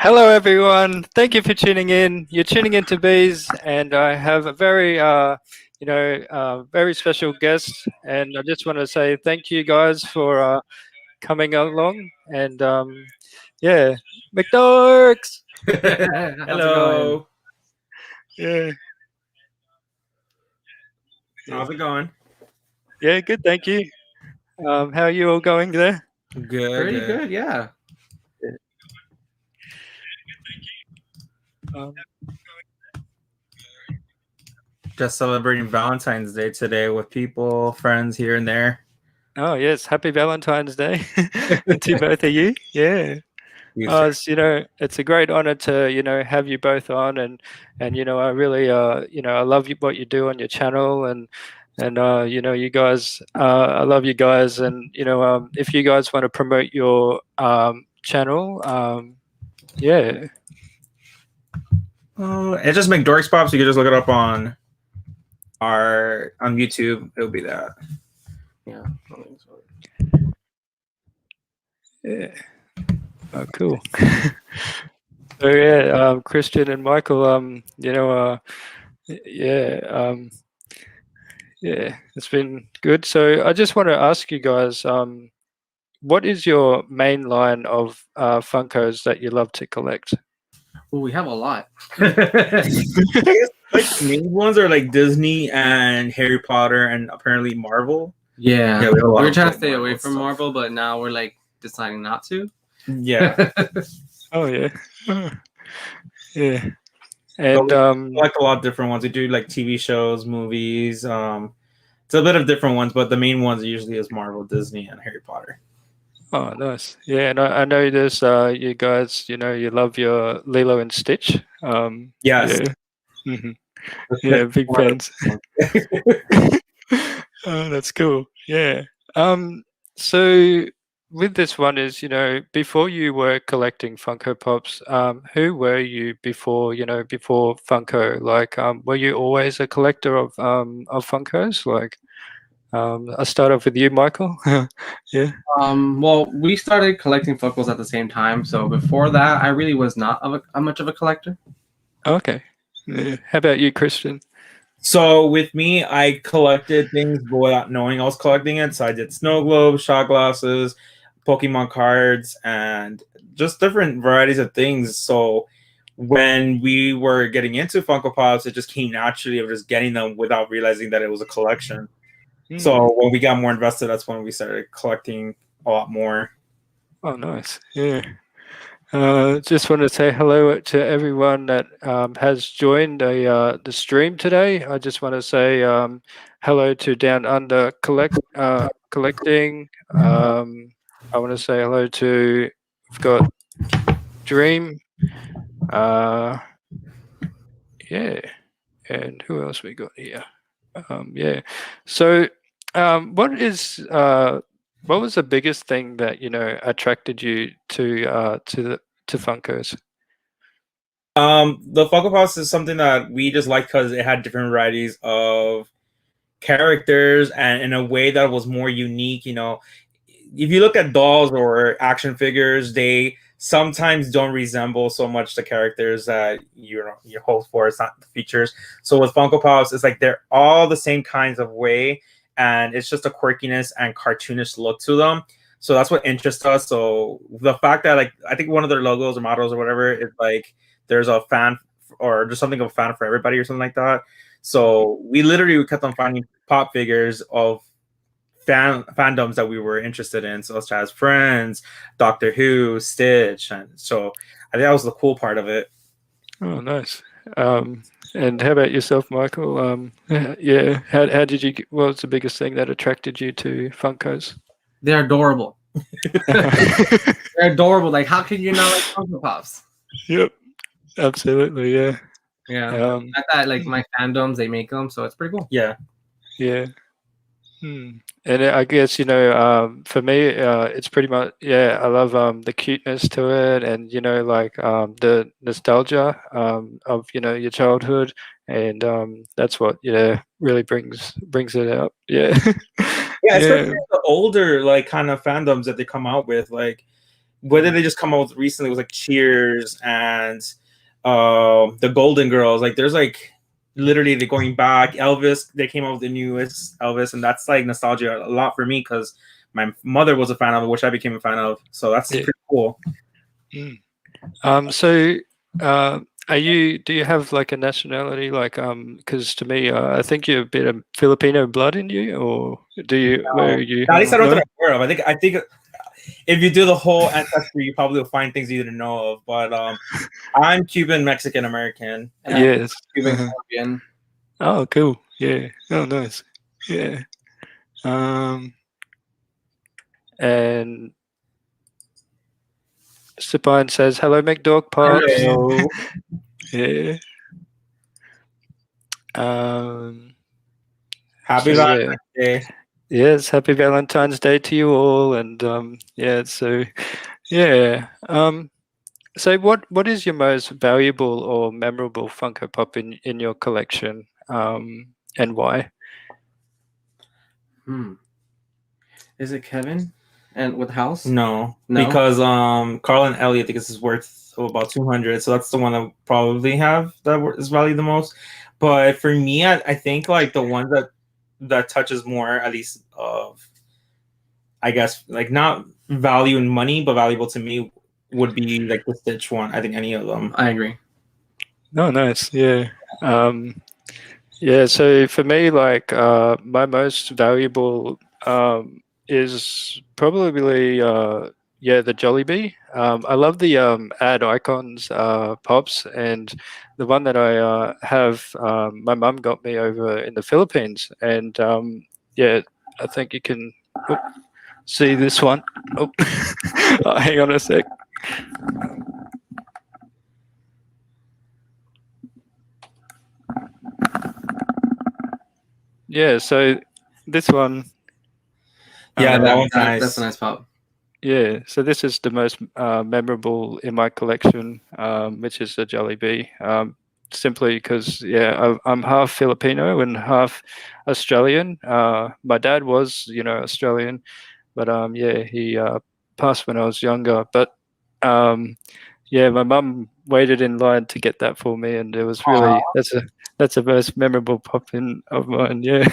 Hello, everyone. Thank you for tuning in. You're tuning into Bees, and I have a very special guest. And I just want to say thank you guys for coming along. And yeah, McDorks. How's it going? Hello. Yeah, How's it going? yeah, good. Thank you. How are you all going there? Good. Pretty good, yeah. Um, Just celebrating Valentine's Day today with people, friends here and there. oh yes, happy Valentine's Day to both of you. Yeah. You too. It's a great honor to have you both on, and I really I love what you do on your channel, and you guys, I love you guys, and if you guys want to promote your channel, yeah. It's just McDorks Pop, so you can just look it up on YouTube. It'll be that. Yeah. Yeah. Oh, cool. So yeah, Christian and Michael, yeah, yeah, it's been good. So I just want to ask you guys, what is your main line of Funkos that you love to collect? Well, we have a lot. I guess like the main ones are like Disney and Harry Potter and apparently Marvel. Yeah. we have a lot We're of, trying like, to stay away Marvel from stuff. Marvel, but now we're like deciding not to. Yeah. Oh yeah, yeah, So and we collect a lot of different ones. We do like TV shows, movies. It's a bit of different ones, but the main ones usually is Marvel, Disney, and Harry Potter. oh nice, yeah. And I know there's you guys, you love your Lilo and Stitch. Yes. Yeah, yeah, big fans. Oh, that's cool. Yeah. So with this one is, before you were collecting Funko Pops, who were you before, before Funko? Like, were you always a collector of Funkos? Like, I'll start off with you, Michael. Yeah. Well, we started collecting Funkos at the same time, so before that, I really was not much of a collector. Okay. Yeah. How about you, Christian? So with me, I collected things without knowing I was collecting it. So I did snow globes, shot glasses, Pokemon cards, and just different varieties of things. So when we were getting into Funko Pops, it just came naturally of just getting them without realizing that it was a collection. So when we got more invested, that's when we started collecting a lot more. Oh, nice. Yeah. Just want to say hello to everyone that has joined the stream today. I just want to say hello to Down Under Collecting. I want to say hello to, we've got Dream. Yeah, and who else we got here? Yeah. So, what was the biggest thing that attracted you to Funkos? The Funko Pops is something that we just liked because it had different varieties of characters and in a way that was more unique. If you look at dolls or action figures, they sometimes don't resemble so much the characters that you hope for. It's not the features. So with Funko Pops, it's like they're all the same kinds of way, and it's just a quirkiness and cartoonish look to them. So that's what interests us. So the fact that, like, I think one of their logos or models or whatever is like there's a fan or just something of a fan for everybody or something like that. So we literally kept on finding pop figures of fandoms that we were interested in, such as Friends, Doctor Who, Stitch, and so I think that was the cool part of it. Oh, nice. And how about yourself, Michael? Yeah, how did you? What was the biggest thing that attracted you to Funkos? They're adorable. They're adorable. Like, how can you not like Funko Pops? Yep, absolutely. Yeah. Yeah. At that, like my fandoms, they make them, so it's pretty cool. Yeah. Yeah. And I guess for me, it's pretty much, yeah. I love the cuteness to it, and like the nostalgia of your childhood, and that's what really brings it up. Yeah. Yeah, especially the older like kind of fandoms that they come out with. Like whether they just come out with recently was like Cheers and the Golden Girls. Like there's like literally they're going back. Elvis, they came out with the newest Elvis, and that's like nostalgia a lot for me because my mother was a fan of it, which I became a fan of. So that's pretty cool. So do you have like a nationality, like because to me I think you're a bit of Filipino blood in you, or do you where are you? At least I don't know that I'm aware of. I think if you do the whole ancestry, you probably will find things you didn't know of. But I'm Cuban, Mexican, American. Yes. Cuban, Colombian. Oh, cool. Yeah. Oh, nice. Yeah. And Sapine says, "Hello, McDog Pops." Hello. Yeah. Happy Valentine's Day. Yes, happy Valentine's Day to you all, and so what is your most valuable or memorable Funko Pop in your collection, and why? Is it Kevin and with House? No, because Carl and Ellie, I think this is worth about 200, so that's the one that probably have that is valued the most. But for me, I think like the one that touches more, at least of, I guess, like not value in money, but valuable to me would be like the Stitch one. I think any of them. I agree. Oh, nice. Yeah. So for me, like my most valuable is probably the Jollibee. I love the ad icons pops, and the one that I have, my mum got me over in the Philippines, and I think you can see this one. Oh, hang on a sec. Yeah, so this one. Yeah, that one's nice. That's a nice pop. Yeah, so this is the most memorable in my collection, which is the Jollibee. Simply because, I'm half Filipino and half Australian. My dad was, Australian, but he passed when I was younger. But my mum waited in line to get that for me, and it was really that's the most memorable pop in of mine. Yeah,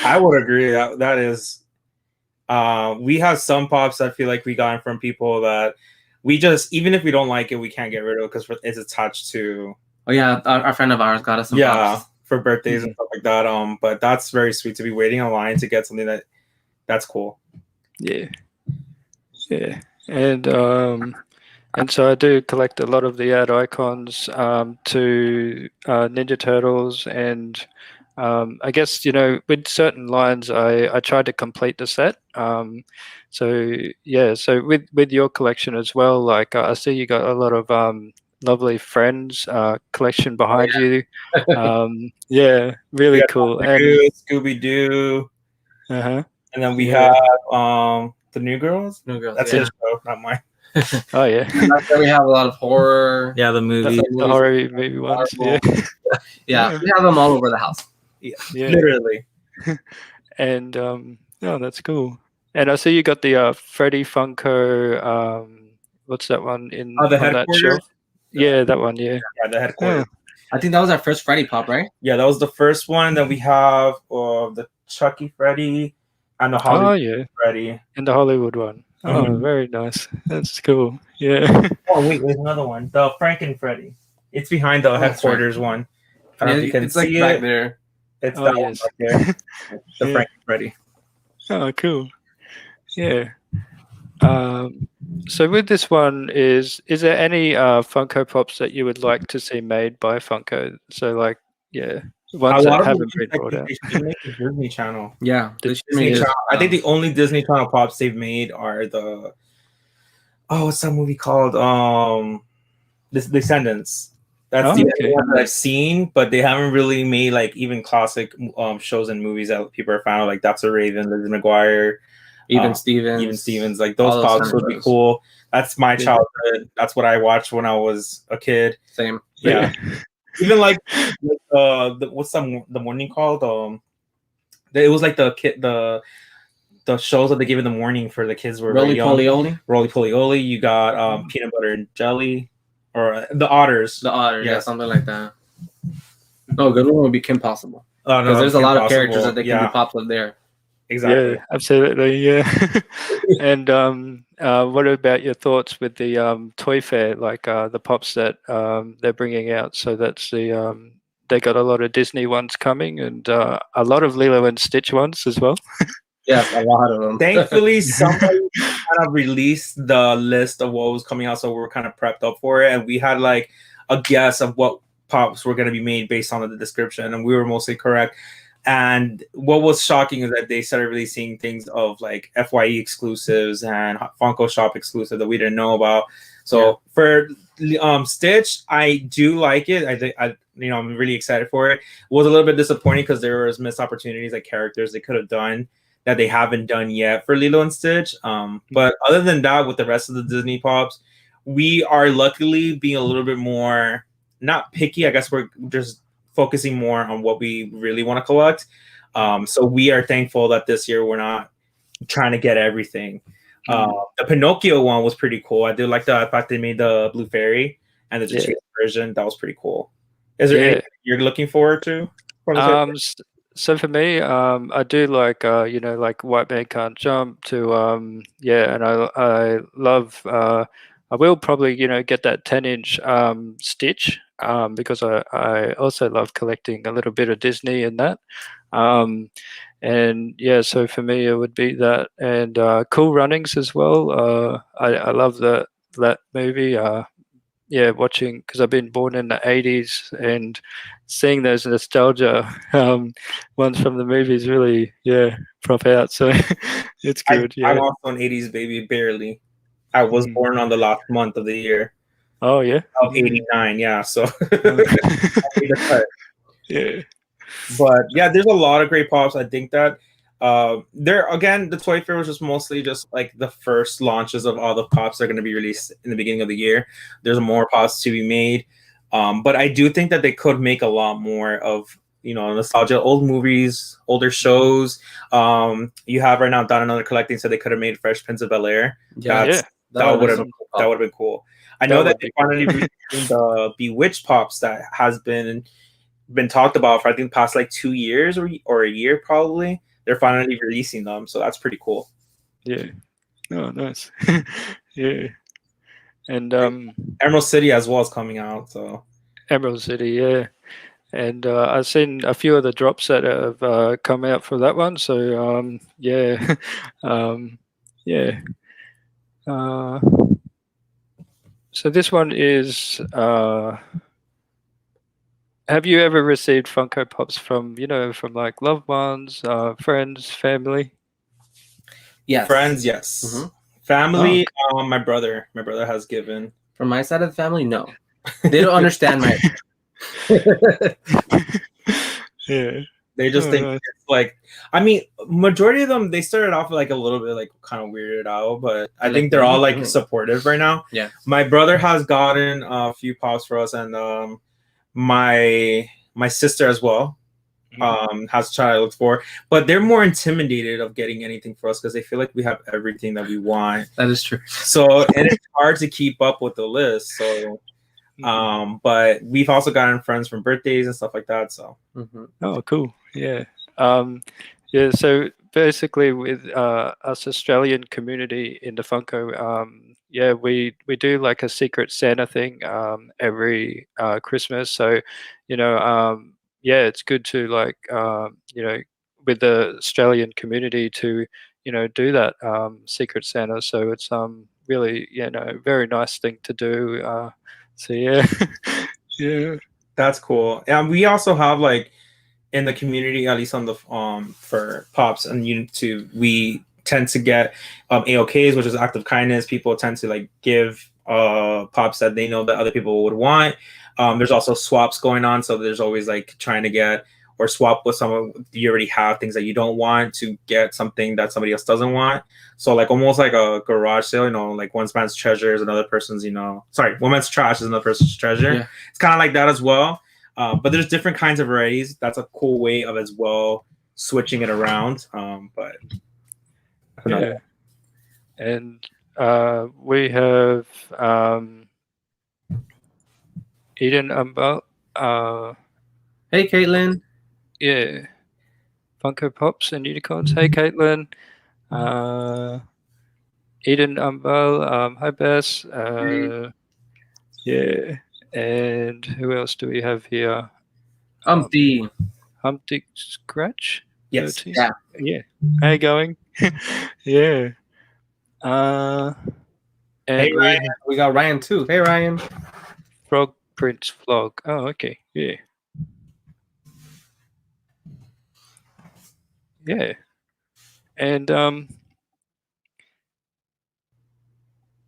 I would agree that is. We have some pops that feel like we got from people that we just, even if we don't like it, we can't get rid of because it's attached to. Oh yeah, our friend of ours got us some pops for birthdays and stuff like that. But that's very sweet to be waiting in line to get something that's cool. Yeah, and so I do collect a lot of the ad icons to Ninja Turtles, and I guess with certain lines I try to complete the set. So with your collection as well, like I see you got a lot of lovely Friends collection behind you. Really cool. And Scooby-Doo. And then we have the New Girls. That's his show, not mine. Oh yeah. We have a lot of horror. Yeah, the movies. The horror movie ones. Yeah, we have them all over the house. Yeah. Literally. And that's cool. And I see you got the Freddie Funko. What's that one in the on that shelf? Yeah, that one. Yeah. Yeah, the headquarters. I think that was our first Freddy pop, right? Yeah, that was the first one. Then we have the Chucky Freddy and the Hollywood Freddy. And the Hollywood one. Oh, very nice. That's cool. Yeah. Oh wait, there's another one. The Franken Freddy. It's behind the headquarters one. I don't know if you can see back there. It's that one back there. The Franken Freddy. Oh, cool. Yeah. So with this one, is there any Funko Pops that you would like to see made by Funko? So ones that haven't been brought out. They should make a Disney Channel. Yeah, Disney Channel. I think the only Disney Channel pops they've made are the what's that movie called? Descendants. That's the only one that I've seen, but they haven't really made like even classic shows and movies that people are fan of, like That's a Raven, Lizzie McGuire, Even Stevens. Like those pops would be cool. That's my childhood. That's what I watched when I was a kid. Same. Yeah. Even like what's the morning called? It was like the the shows that they give in the morning for the kids were Roly very young. Poly. Roly Poly Oly. You got peanut butter and jelly, or the otters. The Otter, yeah, Yes. something like that. Oh, good one would be Kim Possible. Oh, no, Because there's a lot of Impossible. characters that they can Yeah. do pops up there. Exactly. Yeah, absolutely. Yeah. And what about your thoughts with the toy fair, like the pops that they're bringing out? So that's the they got a lot of Disney ones coming, and a lot of Lilo and Stitch ones as well. Yes, a lot of them. Thankfully, somebody kind of released the list of what was coming out, so we were kind of prepped up for it, and we had like a guess of what pops were going to be made based on the description, and we were mostly correct. And what was shocking is that they started releasing things of like FYE exclusives and Funko Shop exclusive that we didn't know about. So for Stitch, I do like it. I think I'm really excited for it. It was a little bit disappointing because there was missed opportunities, like characters they could have done that they haven't done yet for Lilo and Stitch. But other than that, with the rest of the Disney pops, we are luckily being a little bit more not picky. I guess we're just focusing more on what we really want to collect. So we are thankful that this year we're not trying to get everything. The Pinocchio one was pretty cool. I did like the fact they made the Blue Fairy and the Japanese version. That was pretty cool. Is there anything you're looking forward to? So for me, I do like like White Man Can't Jump to and I love I will probably get that 10-inch Stitch because I also love collecting a little bit of Disney in that. And yeah, so for me it would be that, and Cool Runnings as well. I love that movie. Watching, because I've been born in the 80s, and seeing those nostalgia ones from the movies really prop out. So it's good. I'm also an 80s baby, barely. I was born on the last month of the year. Oh yeah, of 89. Yeah, so yeah. But yeah, there's a lot of great pops. I think that there again, the toy fair was just mostly just like the first launches of all the pops that are going to be released in the beginning of the year. There's more pops to be made, but I do think that they could make a lot more of nostalgia, old movies, older shows. You have right now Don Another Collecting, so they could have made Fresh Prince of Bel-Air. That would have been cool. I know that they finally released the Bewitched pops that has been talked about for I think past like 2 years or a year probably. They're finally releasing them, so that's pretty cool. Yeah. Oh, nice. Yeah. And Emerald City as well is coming out. So Emerald City, yeah. And I've seen a few of the drops that have come out for that one. So yeah, yeah. So this one is. Have you ever received Funko Pops from from like loved ones, friends, family? Yes. Friends, yes. Mm-hmm. Family, my brother has given. From my side of the family, no. They don't understand my. Yeah. They just think it's like, I mean, majority of them, they started off like a little bit like kind of weirded out, but I think they're all like supportive right now. Yeah. My brother has gotten a few pops for us, and my sister as well has a child I look for, but they're more intimidated of getting anything for us because they feel like we have everything that we want. That is true. So, and it's hard to keep up with the list. So, but we've also gotten friends from birthdays and stuff like that. So, oh, cool. Yeah. Yeah. So basically, with us Australian community in the Funko, yeah, we do like a Secret Santa thing every Christmas. So, yeah, it's good to like with the Australian community to do that Secret Santa. So it's really very nice thing to do. So yeah, yeah, that's cool. And we also have like in the community, at least on the for pops and YouTube, we tend to get AOKs, which is act of kindness. People tend to like give pops that they know that other people would want. There's also swaps going on, so there's always like trying to get or swap with someone you already have things that you don't want to get something that somebody else doesn't want. So like almost like a garage sale, like one man's treasure is another person's, one man's trash is another person's treasure. Yeah. It's kind of like that as well. But there's different kinds of varieties. That's a cool way of as well switching it around. But Yeah. And we have Eden Hey, Caitlin. yeah, Funko Pops and Unicorns. Hey, Caitlin. Eden hi Bess. Yeah. And who else do we have here? Humpty. Humpty Scratch? Yes. 13? Yeah. Yeah. How you going? Yeah. And Hey, Ryan. We got Ryan too. Hey, Ryan. Frog Prince Vlog. Oh, okay. Yeah. Yeah. And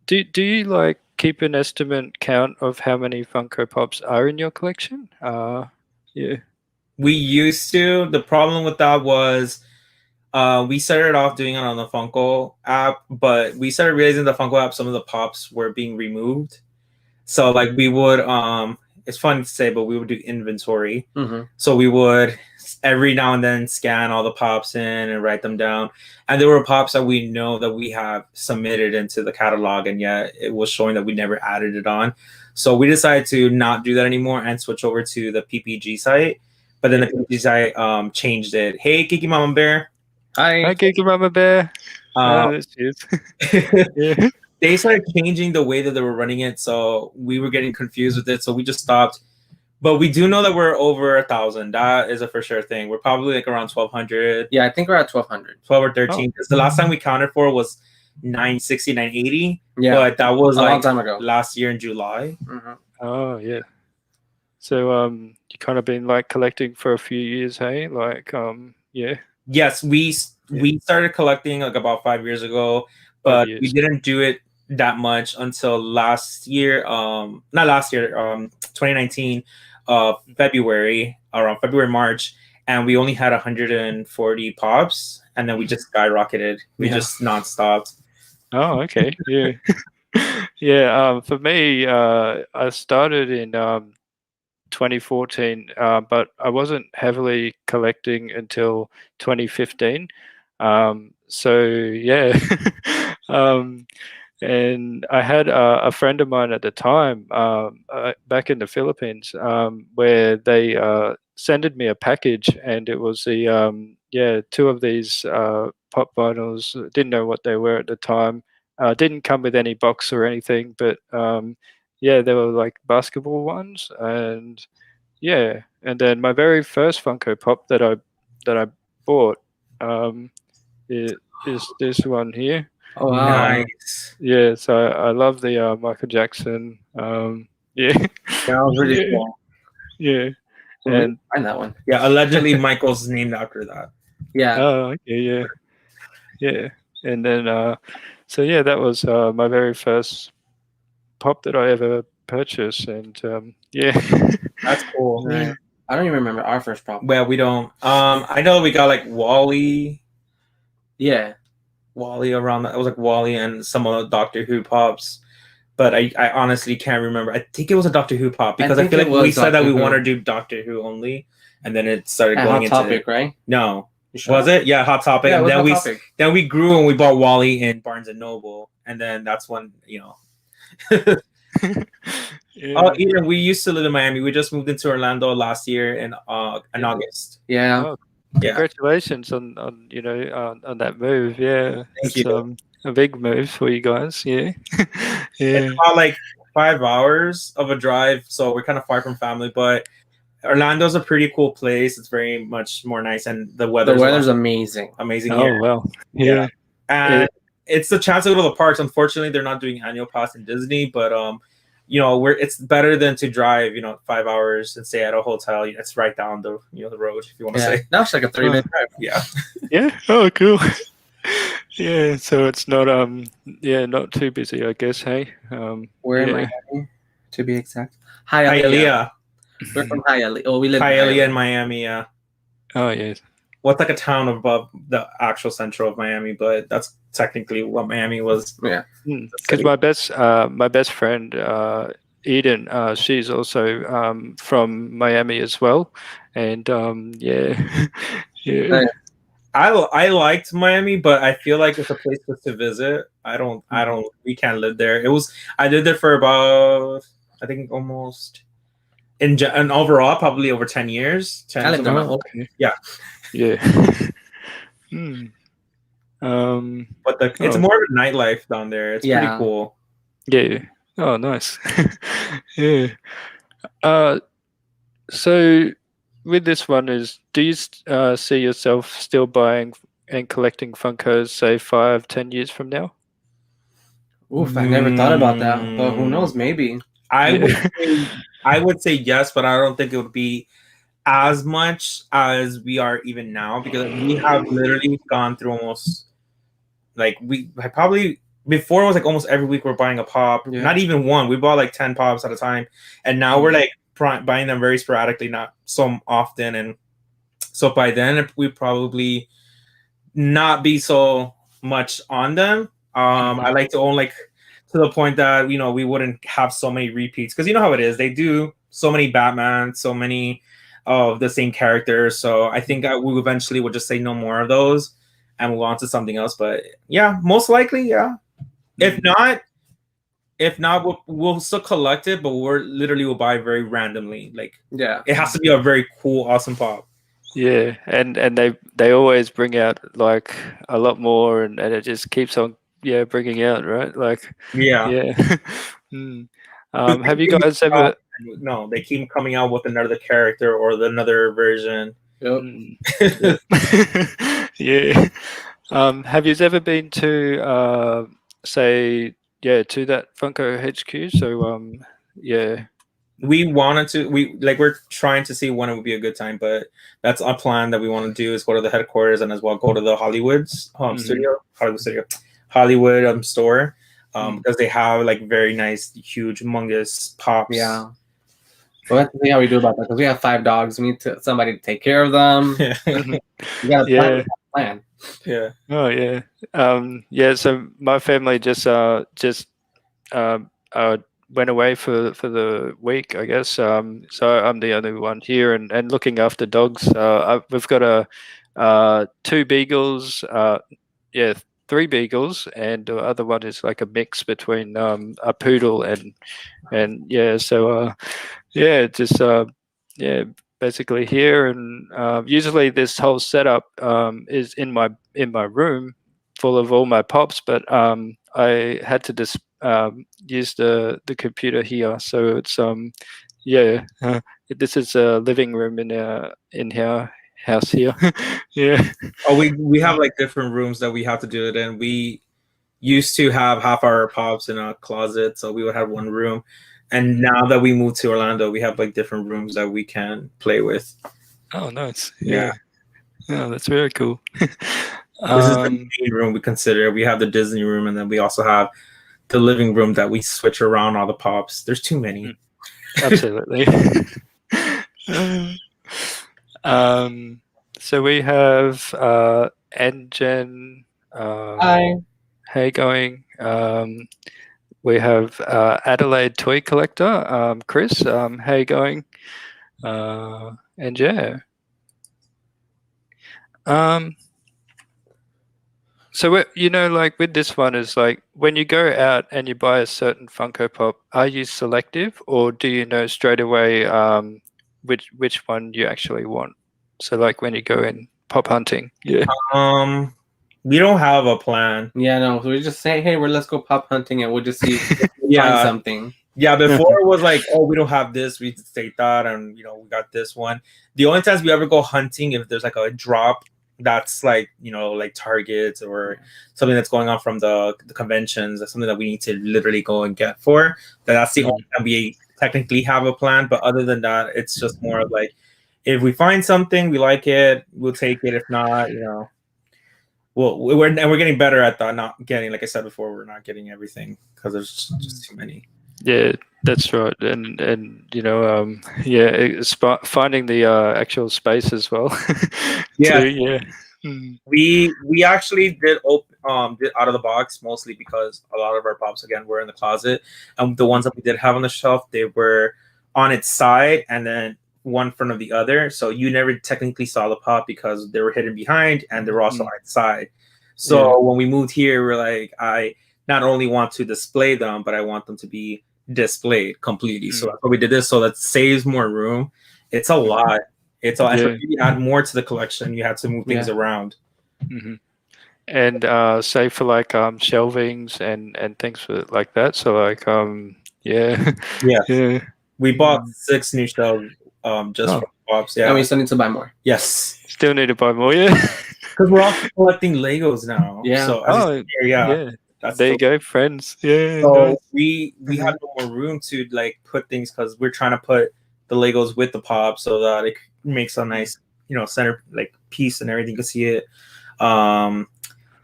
do you like keep an estimate count of how many Funko Pops are in your collection? Yeah. We used to. The problem with that was we started off doing it on the Funko app, but we started realizing the Funko app, some of the pops were being removed. So like we would it's funny to say, but we would do inventory. Mm-hmm. So we would every now and then scan all the pops in and write them down. And there were pops that we know that we have submitted into the catalog, and yet it was showing that we never added it on. So we decided to not do that anymore and switch over to the PPG site. But then the PPG site changed it. Hey, Kiki Mama Bear. Hi. Kiki Mama Bear. There she is. Yeah. They started changing the way that they were running it, so we were getting confused with it. So we just stopped. But we do know that we're over 1,000. That is a for sure thing. We're probably like around 1,200. Yeah, I think we're at 1,200. 12 or 13. Because the last time we counted for was 960, 980. Yeah, but that was a like long time ago. last year in July. Mm-hmm. Oh yeah. So you kind of been like collecting for a few years, hey? Like yeah. Yes, we started collecting like about 5 years ago, but we didn't do it that much until last year. Not last year. 2019, February, around February, March, and we only had 140 pops, and then we just skyrocketed. We just non-stopped. Oh, okay. Yeah. Yeah. For me, I started in 2014, but I wasn't heavily collecting until 2015. So yeah. And I had a friend of mine at the time back in the Philippines where they sended me a package, and it was the two of these pop vinyls. Didn't know what they were at the time. Didn't come with any box or anything, but yeah, they were like basketball ones, and yeah. And then my very first Funko Pop that I bought is this one here. Oh, wow. Nice. Yeah, so I love the Michael Jackson. Yeah, That was really cool. yeah, And find that one. Yeah, allegedly Michael's named after that. Yeah. Oh, okay, yeah. And then so yeah, that was my very first pop that I ever purchased, and yeah. That's cool. Right. I don't even remember our first pop. Well, we don't. I know we got like Wally. Yeah. Wally around that. It was like Wally and some of the Doctor Who pops. But I honestly can't remember. I think it was a Doctor Who pop because I feel like we said that we want to do Doctor Who only, and then it started going into Hot Topic, right? No, was it? Yeah, Hot Topic. Yeah, and then we grew and we bought Wally in Barnes and Noble, and then that's when Yeah. Oh, Eden, we used to live in Miami. We just moved into Orlando last year in August. Yeah. Oh, congratulations on on that move. Yeah, Thank it's you. a big move for you guys. Yeah. It's about like 5 hours of a drive, so we're kind of far from family. But Orlando's a pretty cool place. It's very much more nice, and the weather's amazing. Amazing. Oh here. well. Yeah. And it's the chance to go to the parks. Unfortunately, they're not doing annual pass in Disney, but it's better than to drive 5 hours and stay at a hotel. It's right down the the road, if you want to say. That's like a 3-minute drive. Yeah. Yeah. Oh, cool. Yeah. So it's not not too busy, I guess. Hey. We're in Miami, to be exact. Hialeah. We're from Hialeah. Oh, we live Hialeah in Miami. Yeah. Oh yes. What's like a town above the actual center of Miami, but that's technically what Miami was. Yeah. Because my best friend Eden, she's also from Miami as well, and yeah. I I liked Miami, but I feel like it's a place just to visit. We can't live there. I lived there for about, I think almost and overall probably over 10 years. 10 I lived something in like- Okay. Yeah. Yeah. Hmm. But it's Oh. more of a nightlife down there. It's pretty Yeah. cool. Yeah. Oh, nice. Yeah. So with this one do you see yourself still buying and collecting Funkos, say 5-10 years from now? Oof, I never thought about that, but who knows? Maybe. Yeah. I would say yes, but I don't think it would be as much as we are even now, because we have literally gone through almost like I probably before it was like almost every week we're buying a pop. Yeah. Not even one. We bought like 10 pops at a time, and now we're like buying them very sporadically, not so often. And so by then we probably not be so much on them. I like to own like to the point that we wouldn't have so many repeats, because you know how it is. They do so many Batman, so many of the same characters. So I think we eventually would just say no more of those and move on to something else. But yeah, most likely, yeah. If not, we'll still collect it, but we'll buy very randomly. Like, Yeah. it has to be a very cool, awesome pop. Yeah, and they always bring out like a lot more, and it just keeps on bringing out, right? Like Yeah. Mm. Have you guys ever? No, they keep coming out with another character or another version. Yep. Yeah. Have you ever been to say to that Funko HQ? So yeah. We wanted to. We're trying to see when it would be a good time, but that's our plan that we want to do is go to the headquarters and as well go to the Hollywood store, because they have like very nice, huge, humongous pops. Yeah. We'll have to see how we do about that, because we have 5 dogs. We need somebody to take care of them. Mhm. You gotta plan. Yeah. Oh yeah. So my family just went away for the week, I guess. So I'm the only one here and looking after dogs. We've got 2 beagles, 3 beagles, and the other one is like a mix between a poodle and just basically here. And usually this whole setup is in my room full of all my pops, but I had to just use the computer here, so it's this is a living room in our house here. Yeah. Oh, we have like different rooms that we have to do it in. We used to have half our pops in a closet, so we would have one room. And now that we moved to Orlando, we have like different rooms that we can play with. Oh, nice. Yeah. Oh, that's very cool. This is the main room we consider. We have the Disney room, and then we also have the living room that we switch around all the pops. There's too many. Absolutely. So we have Engine. Hi. How you going? We have Adelaide Toy Collector, Chris. How you going? And yeah. So like with this one is like when you go out and you buy a certain Funko Pop, are you selective, or do you know straight away which one you actually want? So like when you go in pop hunting, yeah. We don't have a plan. Yeah, no. So we just say, hey, let's go pop hunting, and we'll just see if we Yeah. find something. Yeah, before it was like, oh, we don't have this, we take that, and we got this one. The only times we ever go hunting if there's like a drop that's like like Targets or something that's going on from the conventions. That's something that we need to literally go and get for. That's the only time we technically have a plan. But other than that, it's just more of like, if we find something we like it, we'll take it. If not, we're getting better at that. Not getting, like I said before, we're not getting everything because there's just too many. Yeah, that's right, and finding the actual space as well. Yeah, too, yeah. We actually did did out of the box, mostly because a lot of our pops again were in the closet, and the ones that we did have on the shelf, they were on its side, and then one front of the other, so you never technically saw the pop because they were hidden behind and they were also outside. So when we moved here, we're like, I not only want to display them, but I want them to be displayed completely. So that's why we did this. So that saves more room. It's a lot. It's a if you add more to the collection, you have to move things around. And say for like shelvings and things like that. So like yeah. We bought 6 new shelves just for pops. Yeah, and we still need to buy more. Yes, still need to buy more. Yeah, because we're also collecting Legos now. Yeah. So that's there you go, friends. Yeah. So Nice. we have no more room to like put things because we're trying to put the Legos with the pop so that it makes a nice center like piece and everything. You can see it.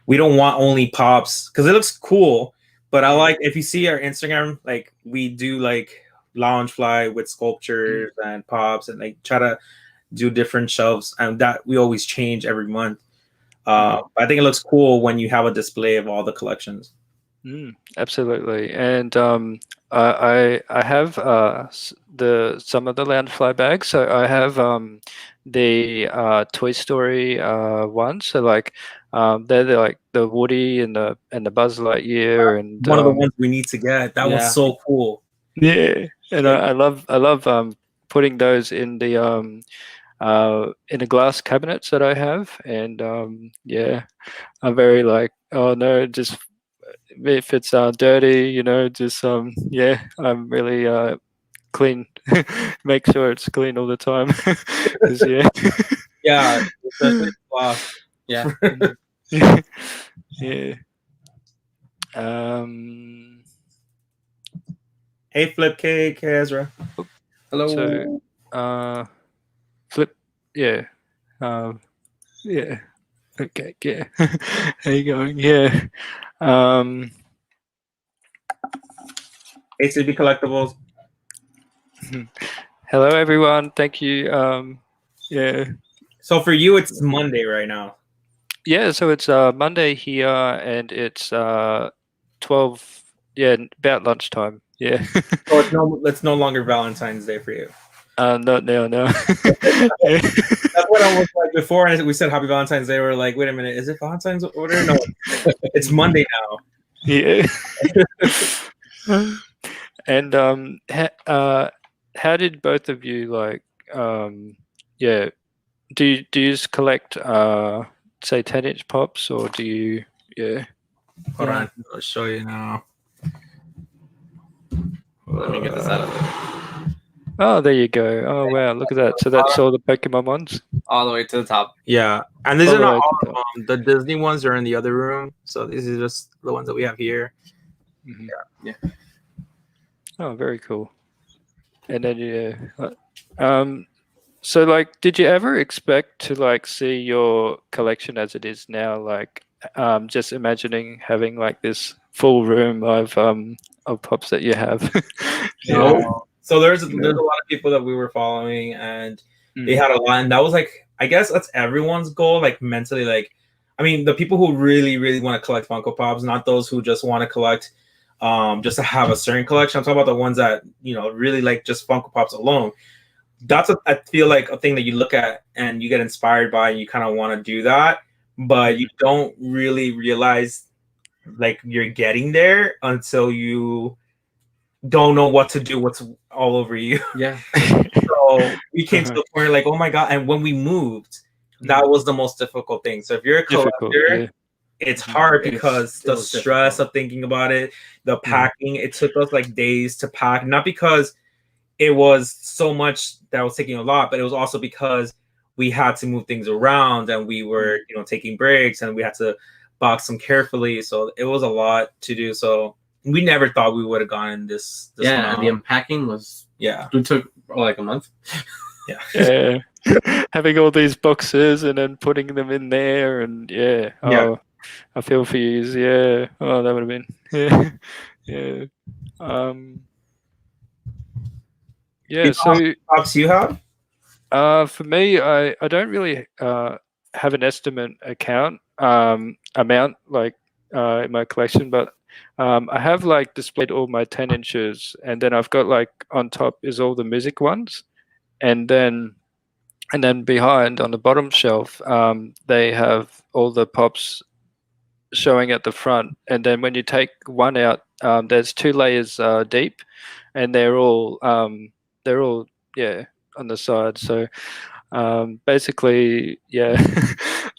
We don't want only pops because it looks cool, but I like if you see our Instagram, like we do like Loungefly with sculptures and pops and like try to do different shelves, and that we always change every month. I think it looks cool when you have a display of all the collections. Absolutely, and I have some of the Loungefly bags. So I have the Toy Story ones. So like they're like the Woody and the Buzz Lightyear and one of the ones we need to get. That was so cool. Yeah, and I love putting those in the glass cabinets that I have, and I'm very like, oh no, just if it's dirty, just I'm really clean. Make sure it's clean all the time. 'Cause, yeah, especially glass. Yeah. Yeah. Hey, Flip Cake, Ezra. Hello. So, Flip, yeah. Yeah. Okay, yeah. How you going? Yeah. ACB Collectibles. Hello, everyone. Thank you. Yeah. So for you, it's Monday right now. Yeah, so it's Monday here, and it's 12. Yeah, about lunchtime. Yeah. So it's no longer Valentine's Day for you. Not now, no. That's what I was like before, and we said Happy Valentine's Day. We're like, wait a minute, is it Valentine's order? No, it's Monday now. Yeah. And how did both of you like? Do you just collect say 10-inch pops, or do you? Yeah. Hold on, I'll show you now. Let me get this out of it. Oh, there you go. Oh wow, look at that. So that's all the Pokemon ones. All the way to the top. Yeah, and these are not all of them. The Disney ones are in the other room, so these are just the ones that we have here. Yeah. Oh, very cool. And then so like, did you ever expect to like see your collection as it is now? Like, just imagining having like this full room of pops that you have. No. So there's a lot of people that we were following, and they had a lot, and that was like, I guess that's everyone's goal, like mentally. Like, I mean, the people who really, really want to collect Funko Pops, not those who just want to collect just to have a certain collection. I'm talking about the ones that really like just Funko Pops alone. That's I feel like a thing that you look at and you get inspired by, and you kind of want to do that, but you don't really realize like you're getting there until you don't know what to do, what's all over you. Yeah. So we came to the point like, oh my god! And when we moved, that was the most difficult thing. So if you're a collector, it's hard because the stress of thinking about it, the packing. It took us like days to pack, not because it was so much that was taking a lot, but it was also because we had to move things around, and we were taking breaks, and we had to box them carefully. So it was a lot to do. So we never thought we would have gone this yeah, the unpacking was it took like a month. Yeah. Having all these boxes and then putting them in there, and I feel for you. Yeah. Oh, that would have been So pops you have? For me, I don't really have an estimate amount like in my collection, but I have like displayed all my 10 inches, and then I've got like on top is all the music ones, and then behind on the bottom shelf, they have all the pops showing at the front, and then when you take one out, there's 2 layers deep, and they're all yeah on the side. So basically, yeah,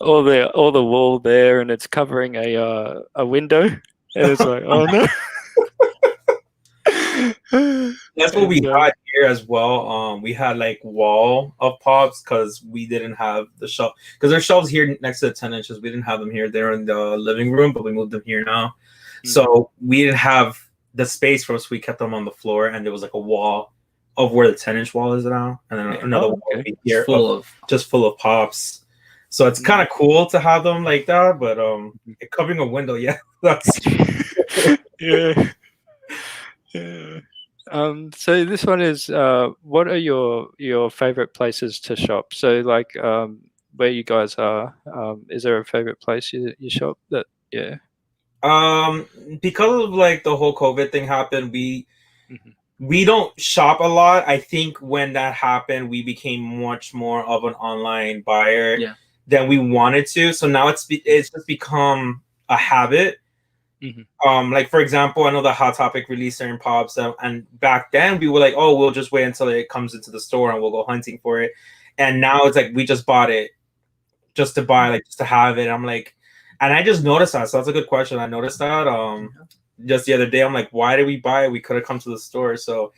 all the wall there, and it's covering a window, and it's like, oh no. That's what we had here as well. We had like wall of pops because we didn't have the shelf, because there's shelves here next to the 10 inches. We didn't have them here. They're in the living room, but we moved them here now. So we didn't have the space for us. We kept them on the floor, and there was like a wall of where the 10-inch wall is now, and then another wall here just full of pops. So it's kind of cool to have them like that, but covering a window, yeah, that's yeah. Yeah. So this one is what are your favorite places to shop? So like where you guys are, is there a favorite place you shop that because of like the whole COVID thing happened, we don't shop a lot. I think when that happened, we became much more of an online buyer than we wanted to. So now it's just become a habit. Like for example, I know the Hot Topic released certain pops, and back then we were like, oh, we'll just wait until it comes into the store and we'll go hunting for it. And now it's like we just bought it just to buy, like just to have it. I'm like, and I just noticed that. So that's a good question. I noticed that just the other day. I'm like, why did we buy it? We could have come to the store. So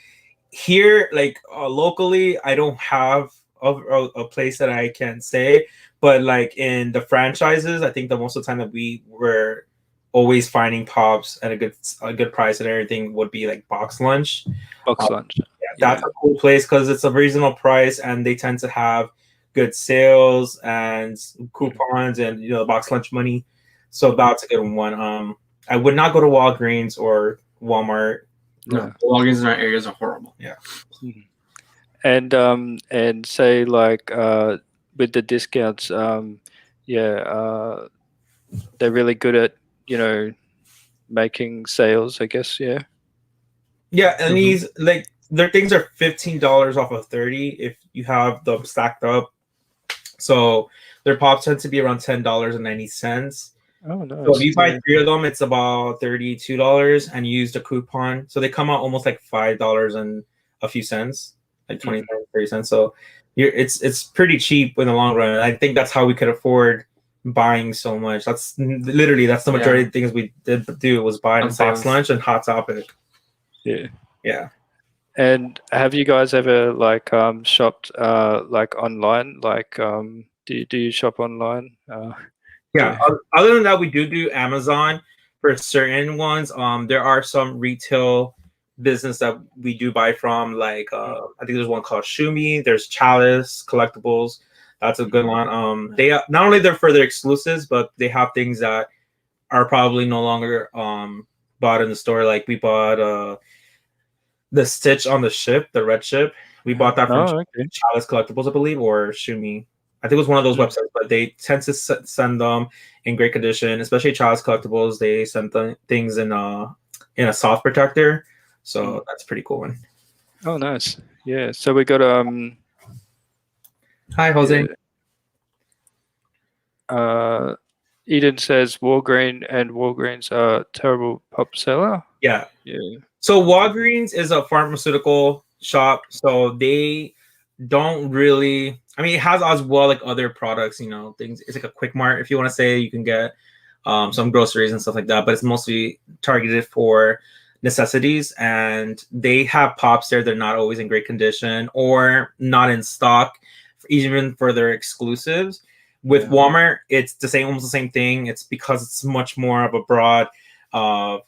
here, like locally, I don't have a place that I can say, but like in the franchises, I think the most of the time that we were always finding pops at a good price and everything would be like Box Lunch. Lunch. Yeah, that's a cool place because it's a reasonable price, and they tend to have good sales and coupons and the Box Lunch money. So that's a good one. I would not go to Walgreens or Walmart. No, Walgreens in our areas are horrible. Yeah. And say like with the discounts, they're really good at making sales, I guess. Yeah, and these like their things are $15 off of 30 if you have them stacked up. So their pops tend to be around $10.90. Oh, nice. So if you buy 3 of them, it's about $32, and you use a coupon, so they come out almost like $5 and a few cents, like 20 30 cents. So it's pretty cheap in the long run. I think that's how we could afford buying so much. That's the majority of things we did do was buying Box Lunch and Hot Topic. Yeah. And have you guys ever like shopped like online? Like do you shop online? Other than that, we do Amazon for certain ones. There are some retail business that we do buy from, like I think there's one called Shumi. There's Chalice Collectibles. That's a good one. They not only they're for their exclusives, but they have things that are probably no longer bought in the store. Like we bought the Stitch on the ship, the red ship. We bought that from Chalice Collectibles, I believe, or Shumi. I think it was one of those websites, but they tend to send them in great condition, especially Chalice Collectibles. They send things in a soft protector, so that's a pretty cool one. Oh, nice. Yeah. So we got Hi, Jose. Eden says Walgreens are terrible pop seller. Yeah. So Walgreens is a pharmaceutical shop, so they don't really. I mean, it has as well like other products, things. It's like a quick mart, if you want to say. You can get some groceries and stuff like that, but it's mostly targeted for necessities. And they have pops there. They're not always in great condition or not in stock, even for their exclusives. With Walmart, it's almost the same thing. It's because it's much more of a broad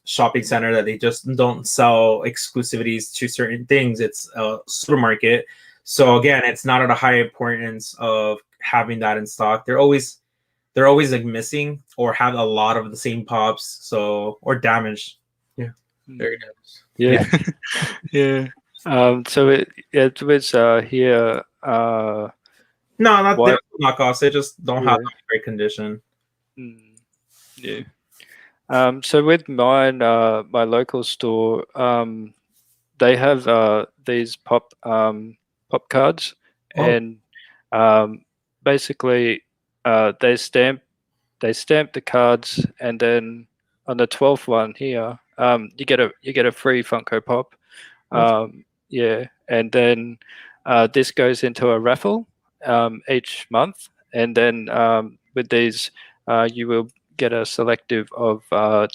shopping center that they just don't sell exclusivities to certain things. It's a supermarket. So again, it's not at a high importance of having that in stock. They're always like missing or have a lot of the same pops, or damaged. Yeah, very damaged. Yeah. So it was here. No, not they're knockoffs. They just don't have great condition. Yeah. So with mine, my local store, they have these pop cards and basically they stamp the cards, and then on the 12th one here, you get a free Funko Pop. Yeah, and then this goes into a raffle each month, and then with these, you will get a selective of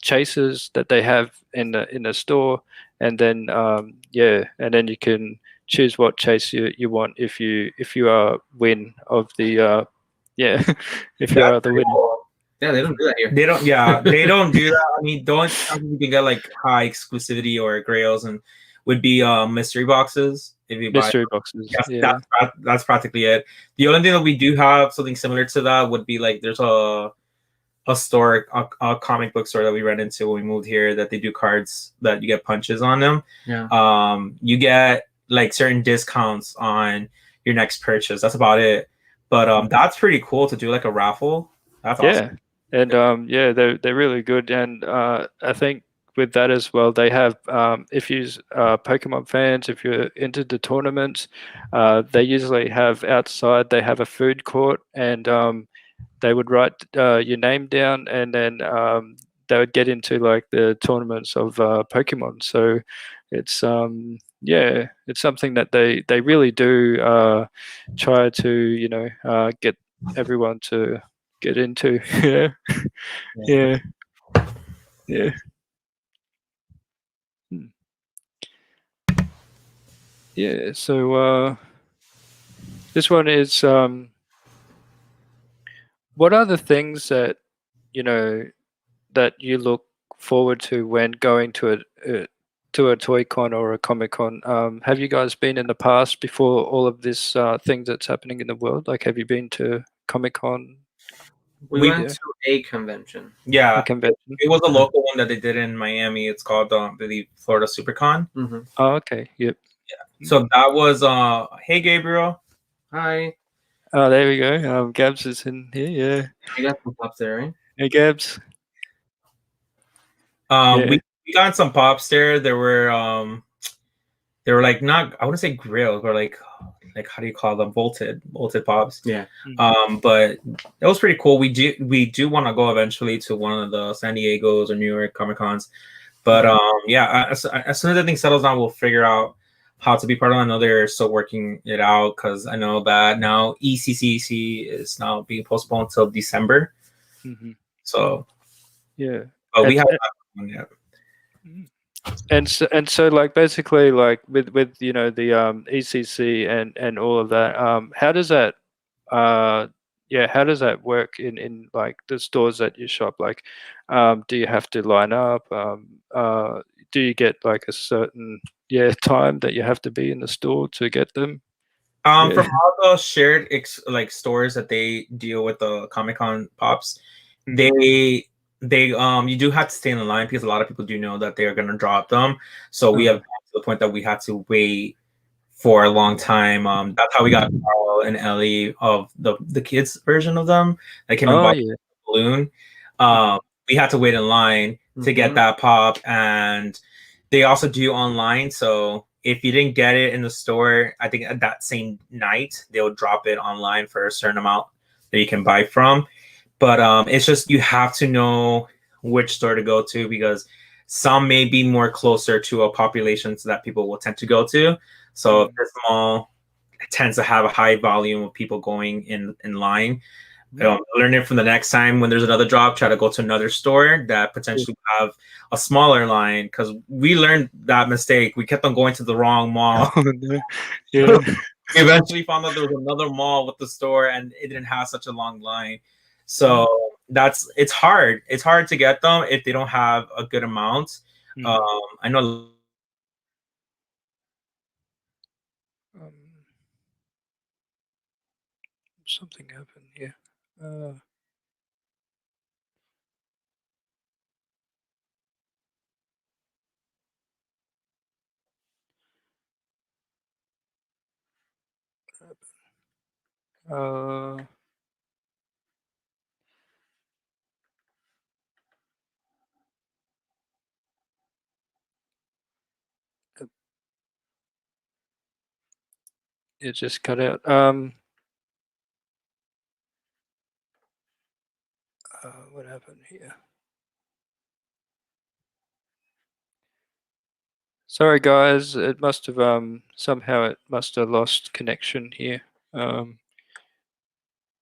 chases that they have in the store, and then and then you can choose what chase you want if you are win of the yeah if you are the winner. Yeah, they don't do that here. They don't. Yeah, they don't do that. I mean, the only time you can get like high exclusivity or grails and would be mystery boxes if you buy Mystery boxes. Yes, Yeah. that's practically it. The only thing that we do have something similar to that would be like there's a store, a comic book store that we ran into when we moved here that they do cards that you get punches on them. Yeah. You get like certain discounts on your next purchase. That's about it. But that's pretty cool to do like a raffle. That's awesome. And they're really good, and I think with that as well, they have if you Pokemon fans, if you're into the tournaments, they usually have outside. They have a food court, and they would write your name down, and then they would get into like the tournaments of Pokemon. So it's it's something that they really do try to get everyone to get into. Yeah. Yeah. Hmm. Yeah. So this one is what are the things that you know that you look forward to when going to a toy con or a comic con? Have you guys been in the past before all of this things that's happening in the world? Like, have you been to Comic Con? We went to a convention. Yeah, A convention? it was a local one that they did in Miami. It's called the Florida Supercon. Mm-hmm. Oh, okay. Yep. So that was hey Gabriel. Hi. Oh, there we go. Gabs is in here. Yeah. You got some pops there, right? Hey, Gabs. We got some pops there. There were like not, I wouldn't say grilled, but like how do you call them, bolted pops. Yeah. But that was pretty cool. We do want to go eventually to one of the San Diego's or New York Comic Cons. But as soon as I think settles down, we'll figure out how to be part of it. I know they're still working it out, because I know that now ECCC is now being postponed until December. Mm-hmm. So yeah, but we haven't one yet. And so like basically like with the ECC and all of that, how does that how does that work in like the stores that you shop? Like, do you have to line up? Do you get like a certain time that you have to be in the store to get them? From all the shared like stores that they deal with the Comic Con pops, they you do have to stay in the line, because a lot of people do know that they are going to drop them. So we have to the point that we had to wait for a long time. That's how we got Carl and Ellie of the kids version of them that came in the balloon. We had to wait in line to get that pop, and they also do online. So if you didn't get it in the store, I think that same night they'll drop it online for a certain amount that you can buy from. But it's just, you have to know which store to go to, because some may be more closer to a population that people will tend to go to. So if this mall tends to have a high volume of people going in line, learn it from the next time when there's another drop. Try to go to another store that potentially have a smaller line, because we learned that mistake. We kept on going to the wrong mall. Yeah. We eventually found out there was another mall with the store, and it didn't have such a long line. So it's hard. It's hard to get them if they don't have a good amount. I know. Something happened here. it just cut out. What happened here? Sorry, guys. It must have somehow it must have lost connection here.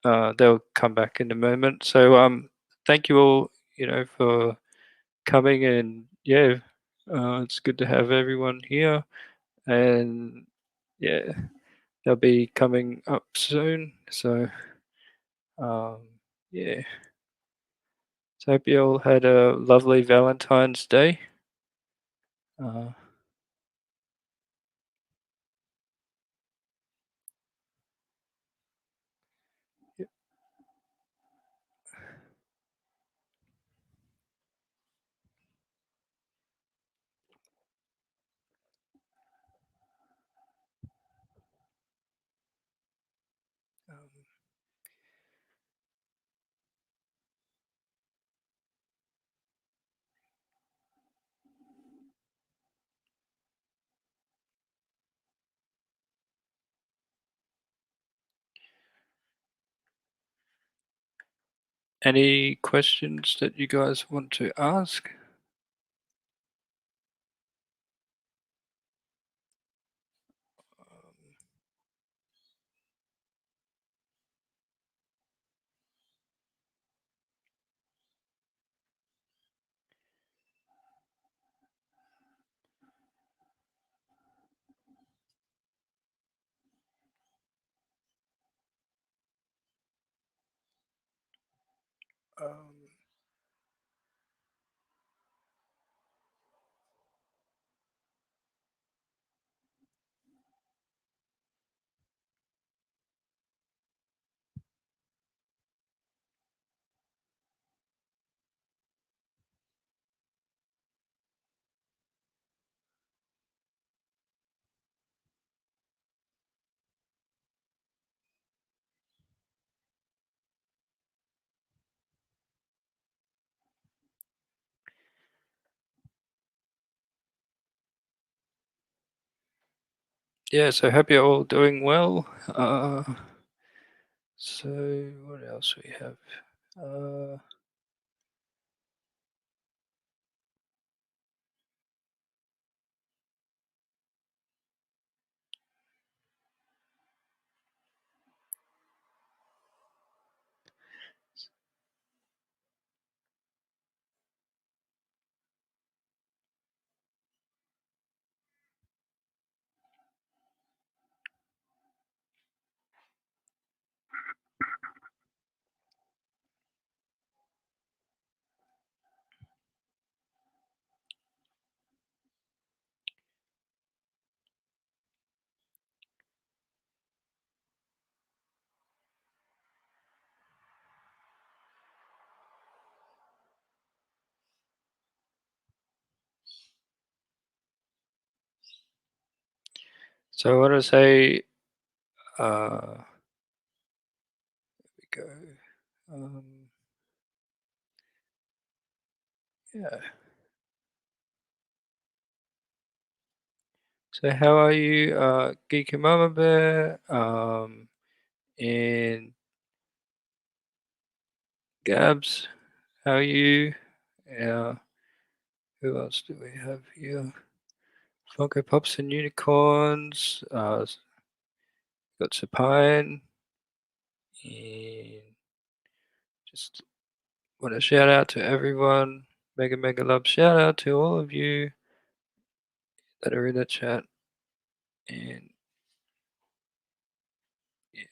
They'll come back in a moment. So thank you all, for coming, and yeah, it's good to have everyone here, and yeah, they'll be coming up soon. So yeah, so hope you all had a lovely Valentine's Day. Uh, yeah, um, any questions that you guys want to ask? Um, yeah, so hope you're all doing well. So what else we have? Uh, so I want to say, here we go. Um, yeah. So how are you, Geeky Mama Bear, and Gabs? How are you? Yeah. Who else do we have here? Funko Pops and Unicorns. Got Supine, and just want to shout out to everyone. Mega love shout out to all of you that are in the chat. And yeah.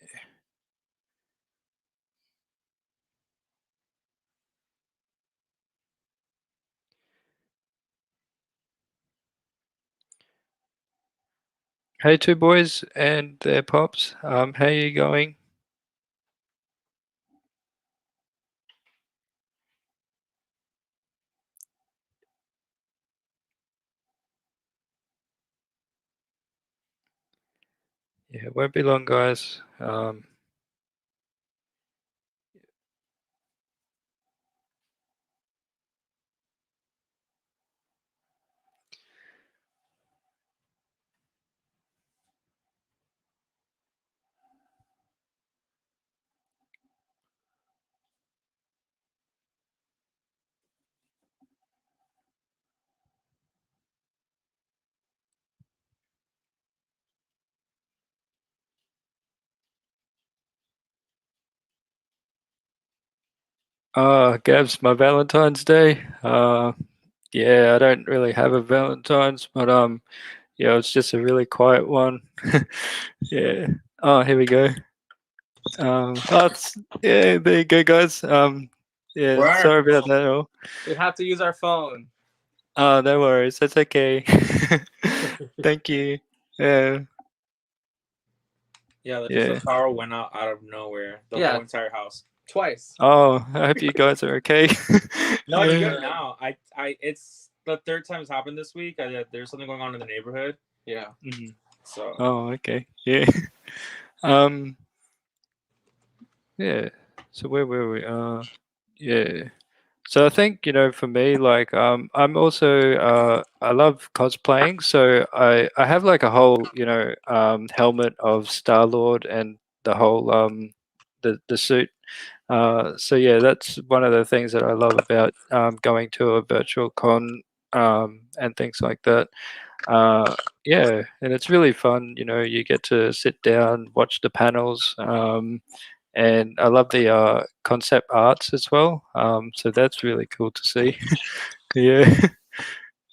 Hey, two boys and their pops. How you going? Yeah, it won't be long, guys. Gabs, my Valentine's Day. Yeah, I don't really have a Valentine's, but yeah, it's just a really quiet one. Yeah. Oh, here we go. Yeah, there you go, guys. Yeah, Where? sorry about that all. We have to use our phone. Oh, no worries. That's okay. Thank you. Yeah. Yeah, just Yeah. the power went out of nowhere. The Yeah. whole entire house. Twice. Oh, I hope you guys are okay. No, it's Yeah. good now. It's the third time it's happened this week. There's something going on in the neighborhood. Yeah. Mhm. So Oh, okay. Yeah. Um. Yeah. So where were we? Yeah. So I think, for me, like, I'm also, I love cosplaying. So I have like a whole, helmet of Star Lord and the whole, the suit. So yeah, that's one of the things that I love about going to a virtual con and things like that. Uh, yeah, and it's really fun. You get to sit down, watch the panels, and I love the concept arts as well. So that's really cool to see. Yeah.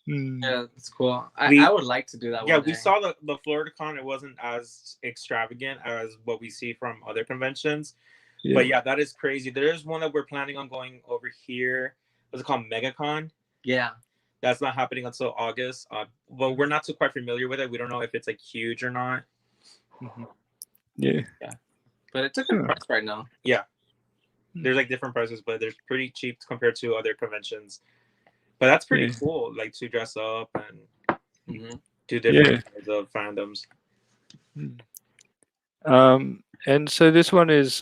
Mm. Yeah, it's cool. We- I would like to do that yeah, one we day. saw the Florida Con. It wasn't as extravagant as what we see from other conventions. Yeah. But yeah, that is crazy. There is one that we're planning on going over here. What's it called? Megacon. Yeah. That's not happening until August. But we're not too quite familiar with it. We don't know if it's like huge or not. Mhm. Yeah. But it's a good Huh. price right now. There's like different prices, but they're pretty cheap compared to other conventions. But that's pretty Yeah. cool, like to dress up and Mm-hmm. do different Yeah. kinds of fandoms. And so this one is,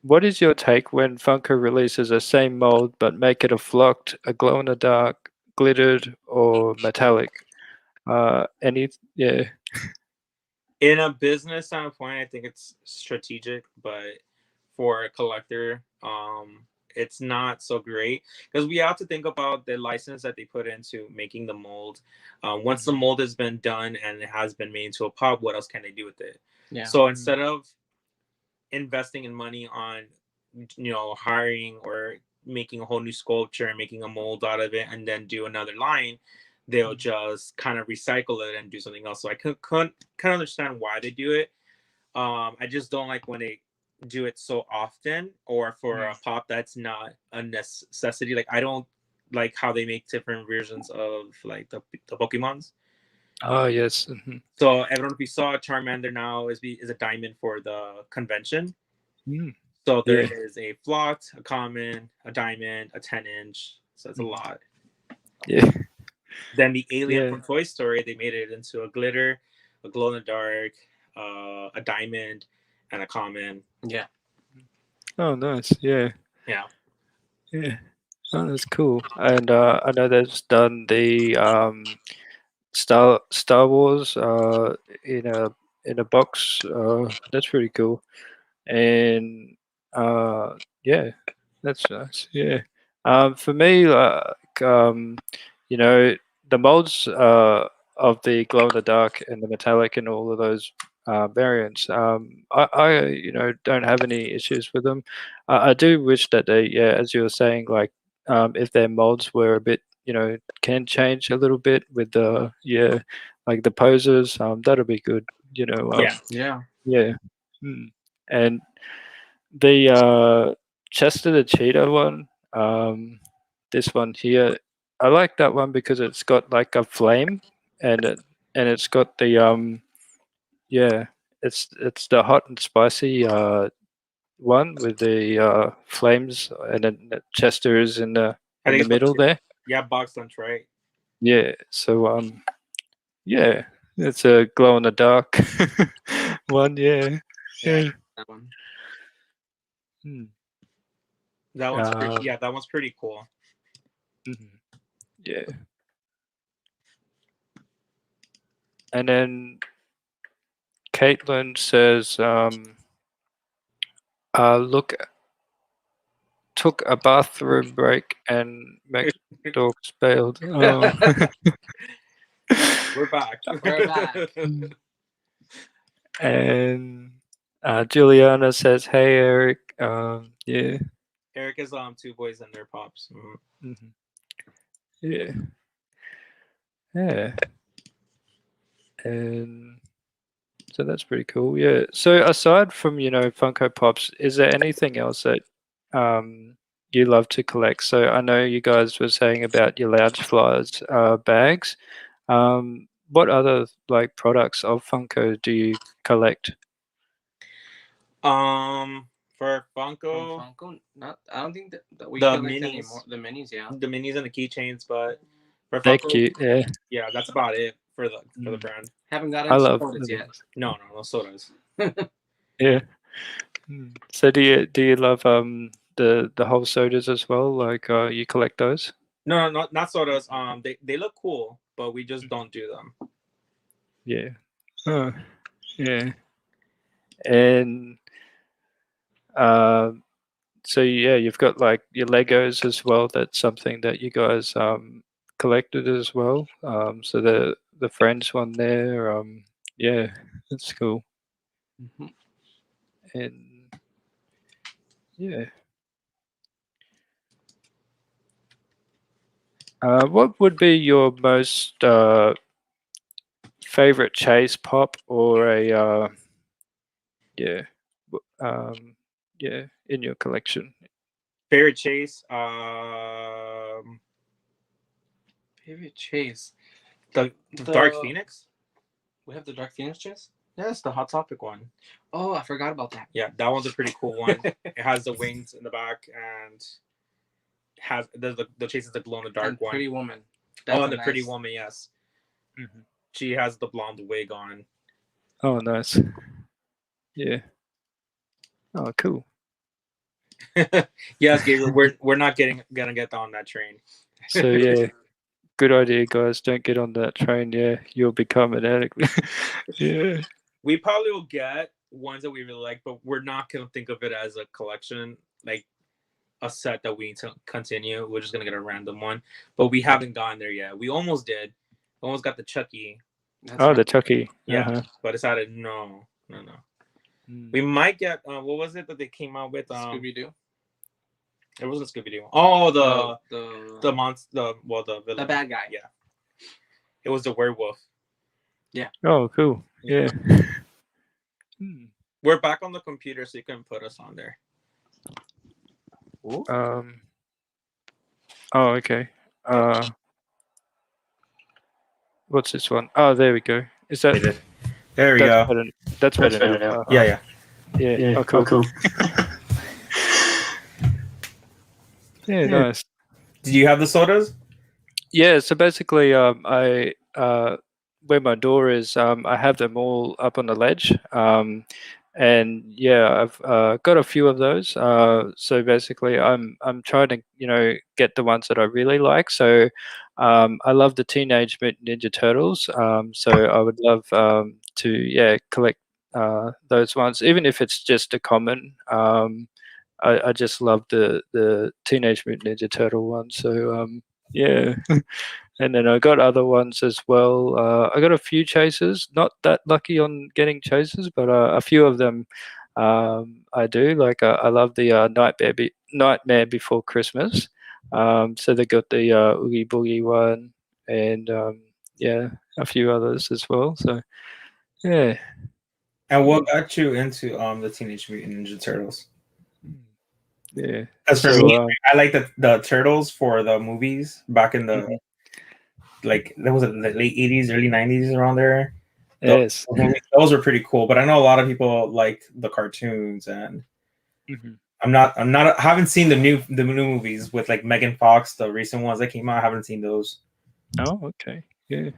what is your take when Funko releases a same mold but make it a flocked, a glow in the dark, glittered, or metallic? Yeah. In a business standpoint, I think it's strategic, but for a collector, it's not so great because we have to think about the license that they put into making the mold. Once the mold has been done and it has been made into a pop, what else can they do with it? Yeah. So instead of investing in money on, hiring or making a whole new sculpture and making a mold out of it and then do another line, they'll just kind of recycle it and do something else. So I couldn't kind of understand why they do it. I just don't like when they do it so often or for a pop that's not a necessity. Like I don't like how they make different versions of like the Pokemons. Oh, yes. Mhm. So I don't know if you saw Charmander now is a diamond for the convention. Mm. So there Yeah. is a flocked, a common, a diamond, a 10-inch. So it's a lot. Yeah. Then the alien Yeah. from Toy Story, they made it into a glitter, a glow in the dark, a diamond, and a common. Yeah. Oh, nice. Yeah. Yeah. Yeah. Oh, that's cool. And I know they've done the Star Wars in a box. That's pretty cool. And yeah, that's nice. Yeah. For me, like the molds of the glow in the dark and the metallic and all of those variants. I don't have any issues with them. I do wish that they, yeah, as you were saying, like if their molds were a bit, can change a little bit with the like the poses. That'll be good. Yeah. Yeah. Mm. And the Chester the Cheetah one, this one here, I like that one because it's got like a flame and it's got the yeah, it's the hot and spicy one with the flames and then Chester is in I the think it's middle there. Yeah, box lunch, right? Yeah. So yeah, it's a glow in the dark one, yeah. Yeah. That one. Hmm. That one's that one's pretty cool. Mhm. Yeah. And then Caitlin says, look, took a bathroom break and McDorks bailed. Oh. We're back. We're back. And Juliana says, hey, Eric. Yeah. Eric is Two Boys and Their Pops. Mhm. Yeah. Yeah. And so that's pretty cool. Yeah. So aside from, Funko Pops, is there anything else that you love to collect? So I know you guys were saying about your Lounge Flyers bags. What other like products of Funko do you collect? For From Funko, Funko, not. I don't think that we the collect minis. anymore. The minis, yeah. the minis and the keychains, but for They're Funko, cute. Yeah. yeah, that's about it for the Mm. brand. Haven't I gotten love supported them. yet. No sodas. Yeah. So do you love the whole sodas as well? Like you collect those? No, not sodas. They look cool, but we just don't do them. Yeah. Oh, yeah. And so yeah, you've got like your Legos as well. That's something that you guys collected as well. So the Friends one there. Yeah, that's cool. Mhm. And yeah. What would be your most favorite chase pop or a yeah yeah in your collection? Favorite chase, Favorite chase. the Dark Phoenix. We have the Dark Phoenix chase. Yes, the Hot Topic one. Oh, I forgot about that. Yeah, that one's a pretty cool one. It has the wings in the back and has the chase is the glow in the dark And one. Pretty Woman. Oh, That's and a the Pretty nice- Woman, yes. Mhm. She has the blonde wig on. Oh, nice. Yeah. Oh, cool. Yes, Gabriel, we're not gonna get on that train. So yeah, good idea, guys. Don't get on that train. Yeah, you'll become an addict. Yeah. We probably will get ones that we really like, but we're not gonna think of it as a collection, like a set that we need to continue. We're just gonna get a random one, but we haven't gotten there yet. We almost did. Almost got the Chucky. That's Oh, right. the Chucky. Yeah, Uh-huh. but decided no. Mm. We might get what was it that they came out with? Scooby Doo. It wasn't Scooby Doo. Oh, the monster. The villain. The bad guy. Yeah, it was the werewolf. Oh, cool. Yeah. Hmm. We're back on the computer, so you can put us on there. Oh, okay. What's this one? Oh, there we go. Is that? There we That's go. better. That's better now. Yeah. Yeah. Oh, cool. Yeah, nice. Did you have the sodas? Yeah, so basically, I where my door is, I have them all up on the ledge, and yeah, I've got a few of those. So basically, I'm trying to get the ones that I really like. So I love the Teenage Mutant Ninja Turtles. So I would love to collect those ones, even if it's just a common. I just love the Teenage Mutant Ninja Turtle one. So yeah. And then I got other ones as well. I got a few chases. Not that lucky on getting chases, but a few of them I do. Like I love the Nightmare Before Christmas. So they got the Oogie Boogie one, and yeah, a few others as well. So yeah. And what got you into the Teenage Mutant Ninja Turtles? Yeah. As for So, me, I like the turtles for the movies back in the Mhm. like that was the late 80s, early 90s around there. Yes. Those were pretty cool, but I know a lot of people like the cartoons, and Mhm. I haven't seen the new movies with like Megan Fox, the recent ones that came out. I haven't seen those. Oh, okay. Yeah.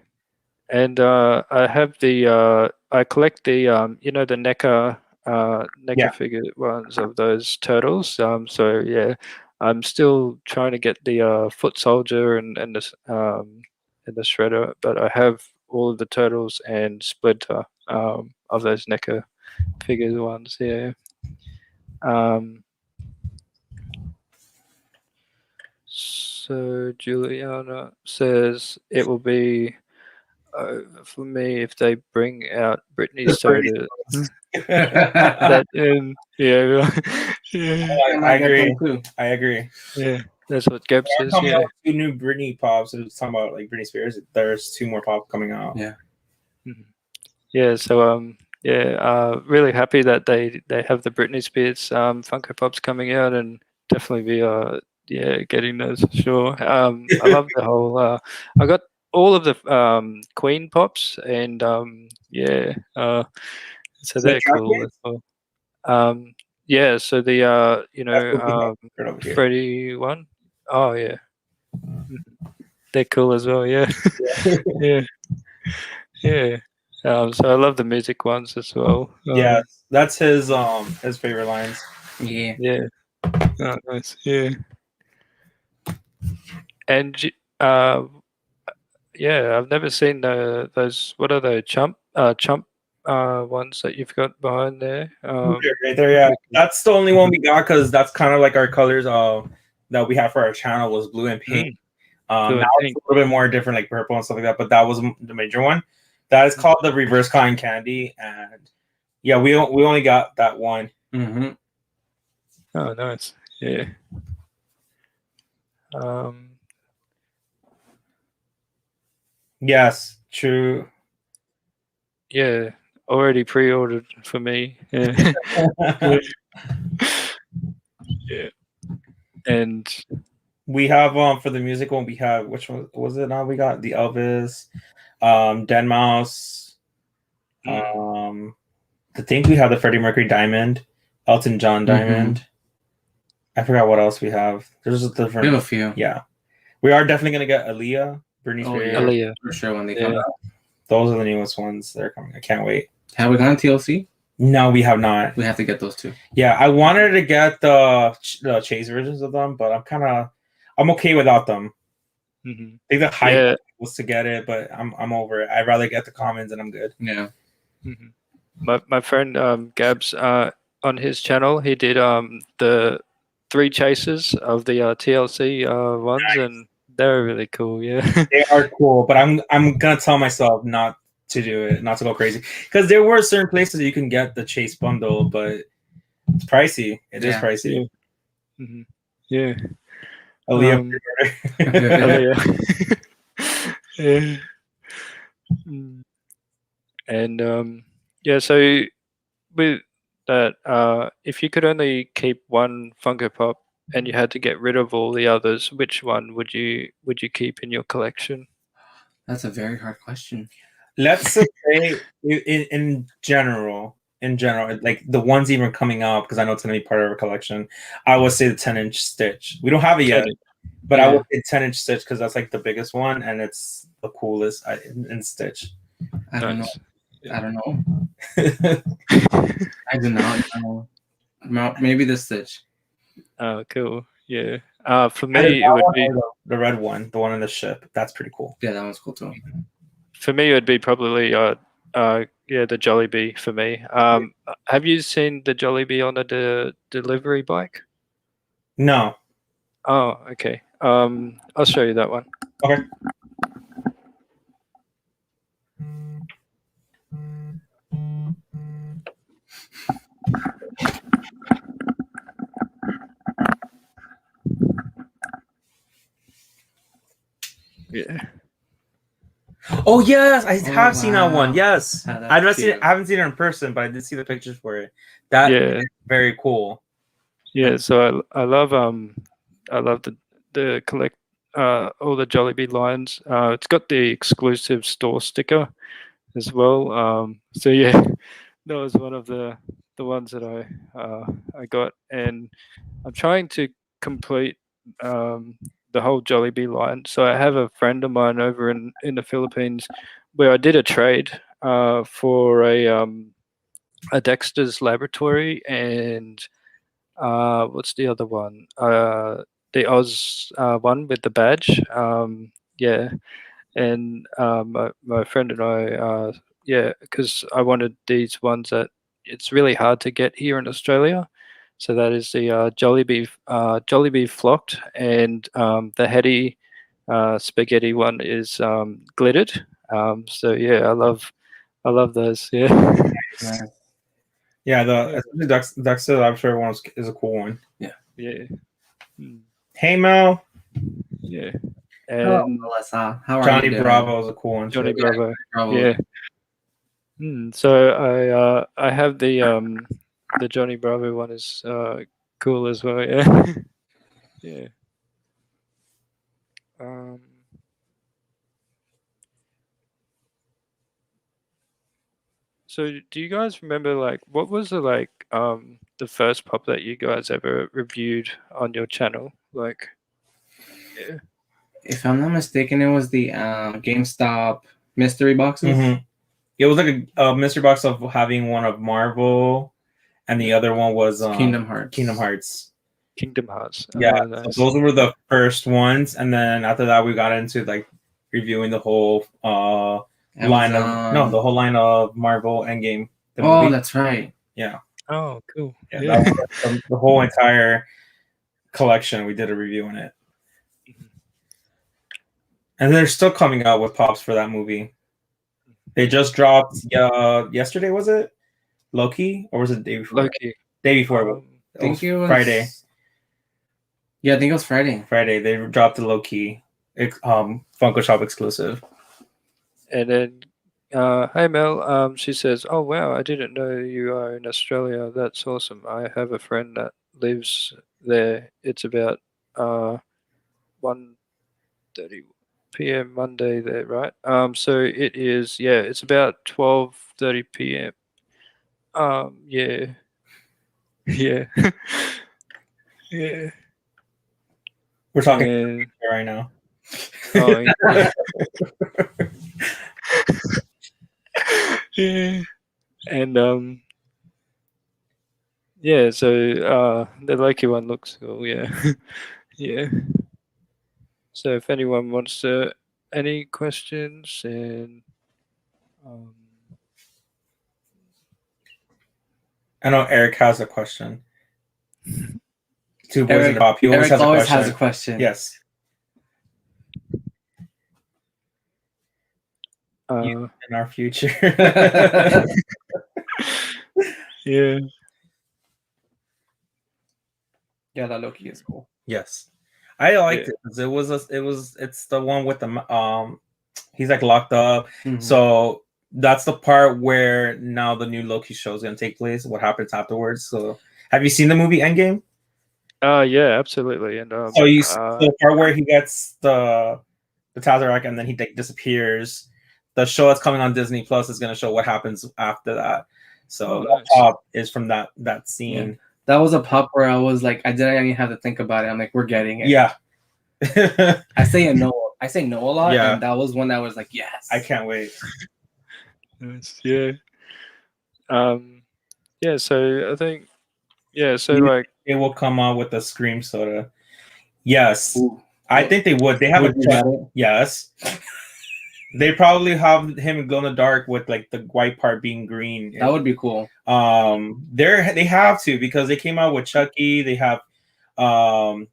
And I have I collect the the NECA figure ones of those turtles. So yeah, I'm still trying to get the foot soldier and the shredder, but I have all of the turtles and Splinter of those NECA figure ones. Yeah. So Juliana says it will be for me if they bring out Britney soda. That yeah, yeah, I agree. I agree. yeah. That's what Gab They're says. coming Yeah. out with 2 new Britney pops. It was talking about like Britney Spears. There's 2 more pops coming out. Yeah. Yeah. So really happy that they have the Britney Spears Funko Pops coming out, and definitely be getting those for sure. I love the whole. I got all of the Queen Pops, and so they're cool as well. Yeah. So the Right over here. Freddie one. Oh yeah. They're cool as well. Yeah. Yeah. Yeah. So I love the music ones as well. Yeah, that's his favorite lines. Yeah. Yeah. Oh, nice. Yeah. And I've never seen those. What are they? Chump ones that you've got behind there. Right there, yeah. That's the only one we got because that's kind of like our colors that we have for our channel was blue and pink. Blue Now and it's pink. a little bit more different, like purple and stuff like that. But that was the major one. That is called the reverse cotton candy, and yeah, we only got that one. Mm-hmm. Oh, nice. Yeah. Yes, true. Yeah. Already pre-ordered for me. Yeah. Yeah. And we have for the music one, we have which one was it now? We got the Elvis, Den Mouse. I think we have the Freddie Mercury Diamond, Elton John Diamond. I forgot what else we have. There's a different. We have a few. Yeah, we are definitely gonna get Aaliyah, Britney Spears. Yeah. Aaliyah. For sure when they come out. Those are the newest ones that are coming. I can't wait. Have we gotten TLC? No, we have not. We have to get those too. Yeah, I wanted to get the chase versions of them, but I'm okay without them. I think the hype was to get it, but I'm over it. I'd rather get the commons and I'm good. Yeah. My friend Gabs on his channel, he did the 3 chases of the TLC ones, and they're really cool. Yeah, they are cool, but I'm gonna tell myself not to do it, not to go crazy, because there were certain places you can get the chase bundle, but it's pricey. It is pricey. Yeah. Aaliyah. Yeah. And so with that, if you could only keep one Funko Pop and you had to get rid of all the others, which one would you keep in your collection? That's a very hard question. Let's say in general, like the ones even coming out, because I know it's gonna be part of our collection, I would say the 10-inch Stitch. We don't have it yet, but I would say 10-inch Stitch because that's like the biggest one and it's the coolest in Stitch. I don't know. I don't know. I do not know. Maybe the Stitch. Oh, cool. Yeah. For me, it would be the red one, the one on the ship. That's pretty cool. Yeah, that one's cool too. For me, it would be probably the Jollibee for me. Have you seen the Jollibee on the delivery bike? No. Oh, okay. I'll show you that one. Okay. Yeah. Oh yes, I have seen that one. Yes, I haven't seen it in person, but I did see the pictures for it. That is very cool. Yeah, so I love the collect all the Jollibee lines. It's got the exclusive store sticker as well. So yeah, that was one of the ones that I got, and I'm trying to complete the whole Jollibee line. So I have a friend of mine over in the Philippines where I did a trade for a Dexter's Laboratory and what's the other one? The Oz one with the badge. Yeah, and my friend and I, because I wanted these ones that it's really hard to get here in Australia. So that is the Jollibee flocked, and the Hetty spaghetti one is glittered. So yeah, I love those. Yeah. Nice. Yeah, especially Dexter, I'm sure one is a cool one. Yeah. Mm. Hey Mel. Yeah. Hello, And Melissa. How are Johnny you doing? Bravo is a cool one Johnny too. Bravo. Bravo. Yeah. So I have the Johnny Bravo one is cool as well. Yeah. Yeah. So do you guys remember like what was the first pop that you guys ever reviewed on your channel? Like, yeah. If I'm not mistaken, it was the GameStop mystery boxes. Mm-hmm. It was like a mystery box of having one of Marvel, and the other one was Kingdom Hearts. Kingdom Hearts. Kingdom Hearts. Yeah, Oh, nice. so those were the first ones, and then after that, we got into like reviewing the whole line of the whole line of Marvel Endgame. The movie. That's right. Yeah. Oh, cool. Yeah, that was the whole entire collection. We did a review on it, and they're still coming out with pops for that movie. They just dropped yesterday, was it? Loki, or was it the day before? Loki. Day before. I think it was Friday. Yeah, I think it was Friday. Friday, they dropped the Loki Funko Shop exclusive. And then, hey Mel, she says, "Oh wow, I didn't know you are in Australia. That's awesome. I have a friend that lives there. It's about 1:30 p.m. Monday there, right? So it is, yeah, it's about 12:30 p.m. Yeah, yeah, yeah. We're talking And, right now. oh, yeah. Yeah. And yeah, so the Loki one looks cool, yeah. Yeah. So if anyone wants to any questions and I know Eric has a question. Two boys Eric, in the pop. He always, has a question. Yes. In our future. Yeah. Yeah, that Loki is cool. Yes. I liked it. It's the one with the he's like locked up. Mhm. So that's the part where now the new Loki show is gonna take place. What happens afterwards? So have you seen the movie Endgame? Yeah, absolutely. And So you see the part where he gets the Tesseract and then he disappears. The show that's coming on Disney Plus is gonna show what happens after that. So that pop is from that scene. Yeah. That was a pop where I was like, I didn't even have to think about it. I'm like, we're getting it. Yeah. I say no a lot, Yeah. and that was one that was like, yes. I can't wait. Nice. Yeah. Yeah, so I think so like it will come out with a Scream soda. Yes. Ooh. I think they would. They have yes. They probably have him glow in the dark with like the white part being green. That would be cool. They have to, because they came out with Chucky. They have the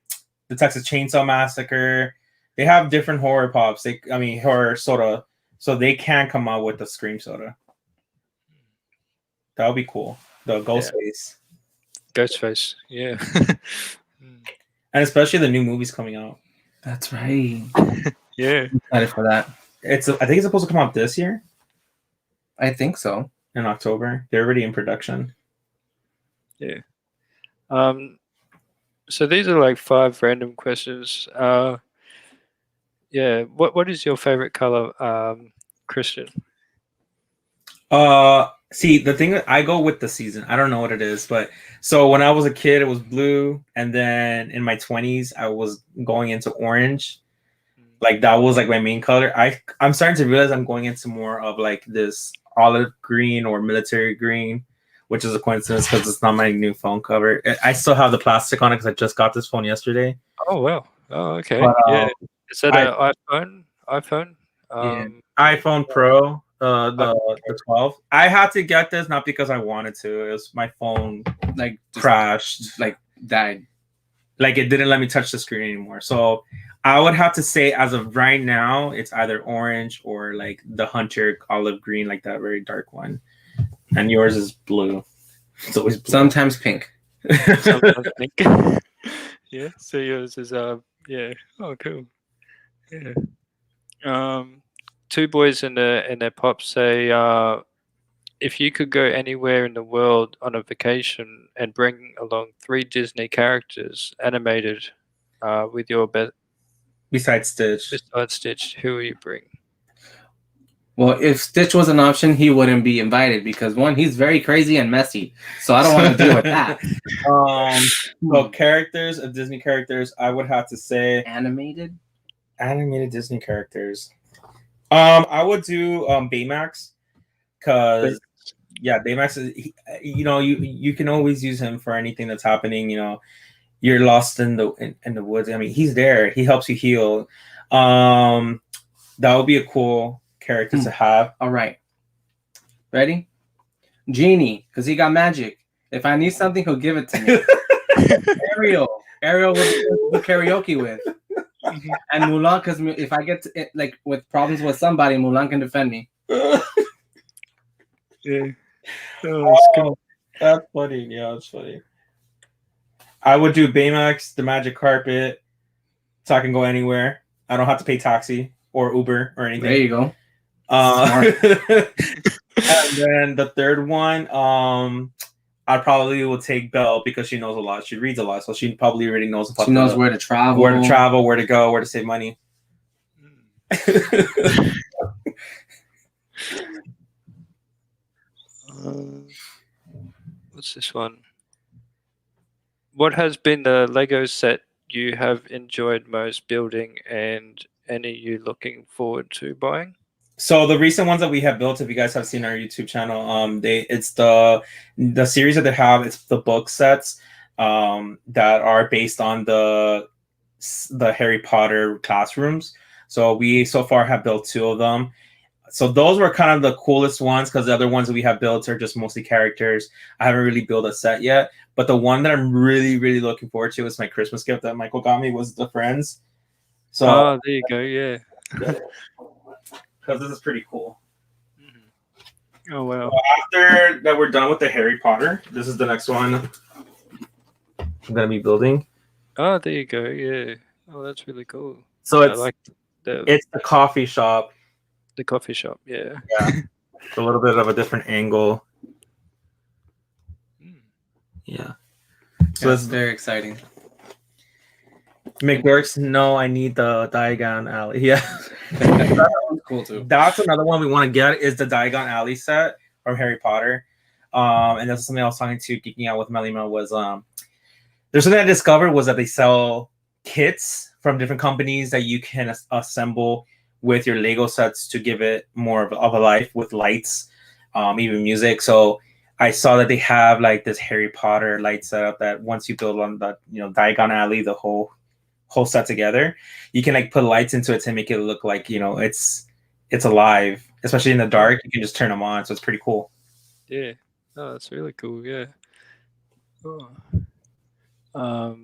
Texas Chainsaw Massacre. They have different horror pops. Horror soda. So they can come out with the Scream soda. That would be cool. The Ghostface. Ghostface, yeah. And especially the new movies coming out. That's right. Yeah. I'm excited for that. I think it's supposed to come out this year. I think so. In October. They're already in production. Yeah. So these are like 5 random questions. Yeah. What is your favorite color, Christian? See, the thing that I go with the season. I don't know what it is, but so when I was a kid, it was blue, and then in my 20s, I was going into orange. Like that was like my main color. I'm starting to realize I'm going into more of like this olive green or military green, which is a coincidence because it's not my new phone cover. I still have the plastic on it because I just got this phone yesterday. Oh wow! Oh okay. But, yeah. Is that an iPhone? iPhone? Yeah. iPhone Pro, the 12. I had to get this not because I wanted to. It was my phone like crashed, like died. Like it didn't let me touch the screen anymore. So I would have to say, as of right now, it's either orange or like the Hunter olive green, like that very dark one. And yours is blue. It's always blue. Sometimes pink. Sometimes pink. Yeah. So yours is yeah. Oh, cool. Yeah. Two boys in their pop say, if you could go anywhere in the world on a vacation and bring along 3 Disney characters animated, with your Besides Stitch. besides Stitch, who will you bring? Well, if Stitch was an option, he wouldn't be invited because one, he's very crazy and messy. So I don't want to deal with that. So characters of Disney characters, I would have to say Animated? animated Disney characters. I would do Baymax because Baymax is you can always use him for anything that's happening. You're lost in the woods. I mean, he's there. He helps you heal. That would be a cool character to have. All right. Ready? Genie, because he got magic. If I need something, he'll give it to me. Ariel will do karaoke with. And Mulan, because if I get with problems with somebody, Mulan can defend me. Yeah. Oh, that's funny. Yeah, that's funny. I would do Baymax, the magic carpet, so I can go anywhere. I don't have to pay taxi or Uber or anything. There you go. And then the third one, I probably will take Belle because she knows a lot. She reads a lot, so she probably already knows. She knows where to travel, where to go, where to save money. What's this one? What has been the Lego set you have enjoyed most building, and any you looking forward to buying? So the recent ones that we have built, if you guys have seen our YouTube channel, it's the series that they have. It's the book sets that are based on the Harry Potter classrooms. So we so far have built 2 of them. So those were kind of the coolest ones because the other ones that we have built are just mostly characters. I haven't really built a set yet, but the one that I'm really, really looking forward to is my Christmas gift that Michael got me was the Friends. So there you go. Yeah. Because this is pretty cool. Mm-hmm. Oh wow! So after that, we're done with the Harry Potter. This is the next one I'm gonna be building. Oh, there you go. Yeah. Oh, that's really cool. So it's like it's the coffee shop. The coffee shop. Yeah. Yeah. It's a little bit of a different angle. Yeah. So that's very exciting. McDorks, no, I need the Diagon Alley. Yeah. Cool too. That's another one we want to get is the Diagon Alley set from Harry Potter. And that's something I was talking to geeking out with Melima was there's something I discovered was that they sell kits from different companies that you can assemble with your Lego sets to give it more of a life with lights, even music. So I saw that they have like this Harry Potter light setup that once you build on the Diagon Alley, the whole set together, you can like put lights into it to make it look like it's alive, especially in the dark. You can just turn them on, so it's pretty cool. Yeah. Oh, that's really cool. Yeah. Oh.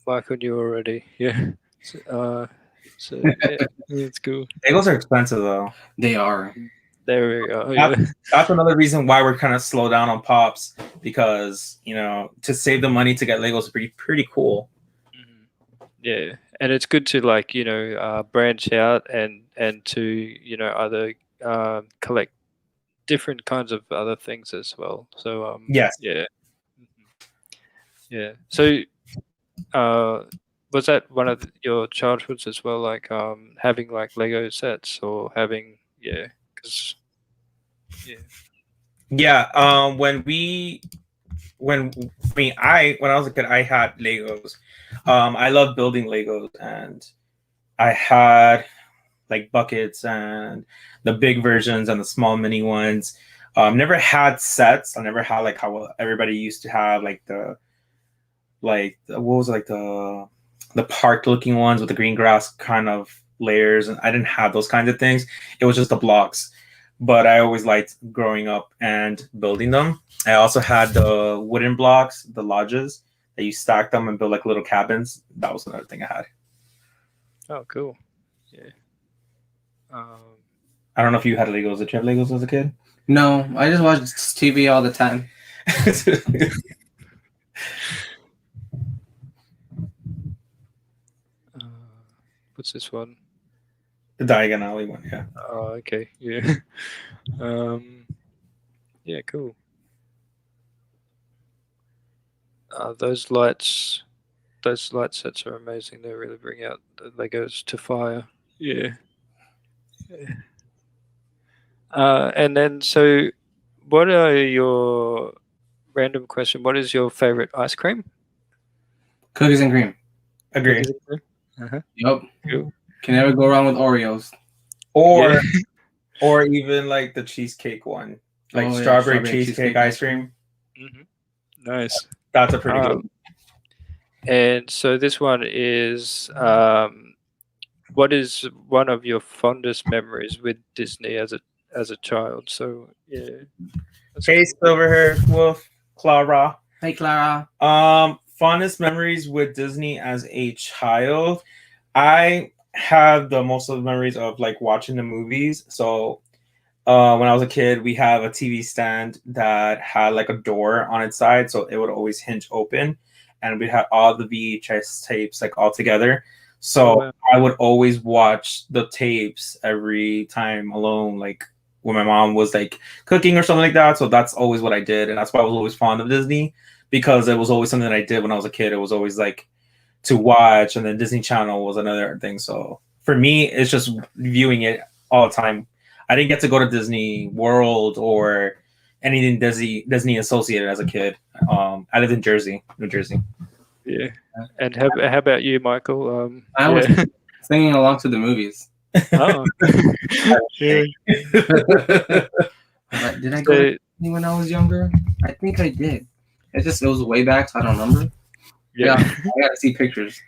Michael knew already. Yeah. So yeah, it's cool. Legos are expensive though. They are. There we go. Yeah. That's another reason why we're kind of slow down on pops because to save the money to get Legos is pretty cool. Mm-hmm. Yeah, and it's good to branch out and to other collect different kinds of other things as well. So yes, yeah, yeah. So was that one of your childhoods as well, like having like Lego sets or having because when I was a kid, I had Legos. I loved building Legos, and I had like buckets and the big versions and the small mini ones. Never had sets. I never had like how everybody used to have like the park looking ones with the green grass kind of layers, and I didn't have those kinds of things. It was just the blocks. But I always liked growing up and building them. I also had the wooden blocks, the lodges, that you stack them and build like little cabins. That was another thing I had. Oh, cool. Yeah. I don't know if you had Legos. Did you have Legos as a kid? No, I just watch TV all the time. What's this one? The Diagon Alley one, yeah. Oh, okay, yeah. Yeah, cool. Those light sets are amazing. They really bring out the Legos to fire. Yeah. And then, so what are your random question? What is your favorite ice cream? Cookies and cream. Agree. Cookies and cream? Uh-huh. Yup. Cool. Can never go wrong with Oreos. Or Yeah. or even like the cheesecake one, like Oh, yeah, strawberry cheesecake ice cream. Mhm. Nice. That's a pretty good. And so this one is, what is one of your fondest memories with Disney as a child? So yeah. That's Hey, cool. Silverhair Wolf, Clara. Hey, Clara. Fondest memories with Disney as a child. I have the most of the memories of like watching the movies. So when I was a kid, we have a TV stand that had like a door on its side, so it would always hinge open, and we had all the VHS tapes like all together. So Oh, wow. I would always watch the tapes every time alone, like when my mom was like cooking or something like that. So that's always what I did, and that's why I was always fond of Disney, because it was always something that I did when I was a kid. It was always like to watch, and then Disney Channel was another thing. So for me, it's just viewing it all the time. I didn't get to go to Disney World or anything Disney associated as a kid. I lived in Jersey, New Jersey. Yeah. And how about you, Michael? I was singing along to the movies. Oh. Yeah. Did I go So, to Disney when I was younger? I think I did. It was way back, so I don't remember. Yeah, I gotta see pictures.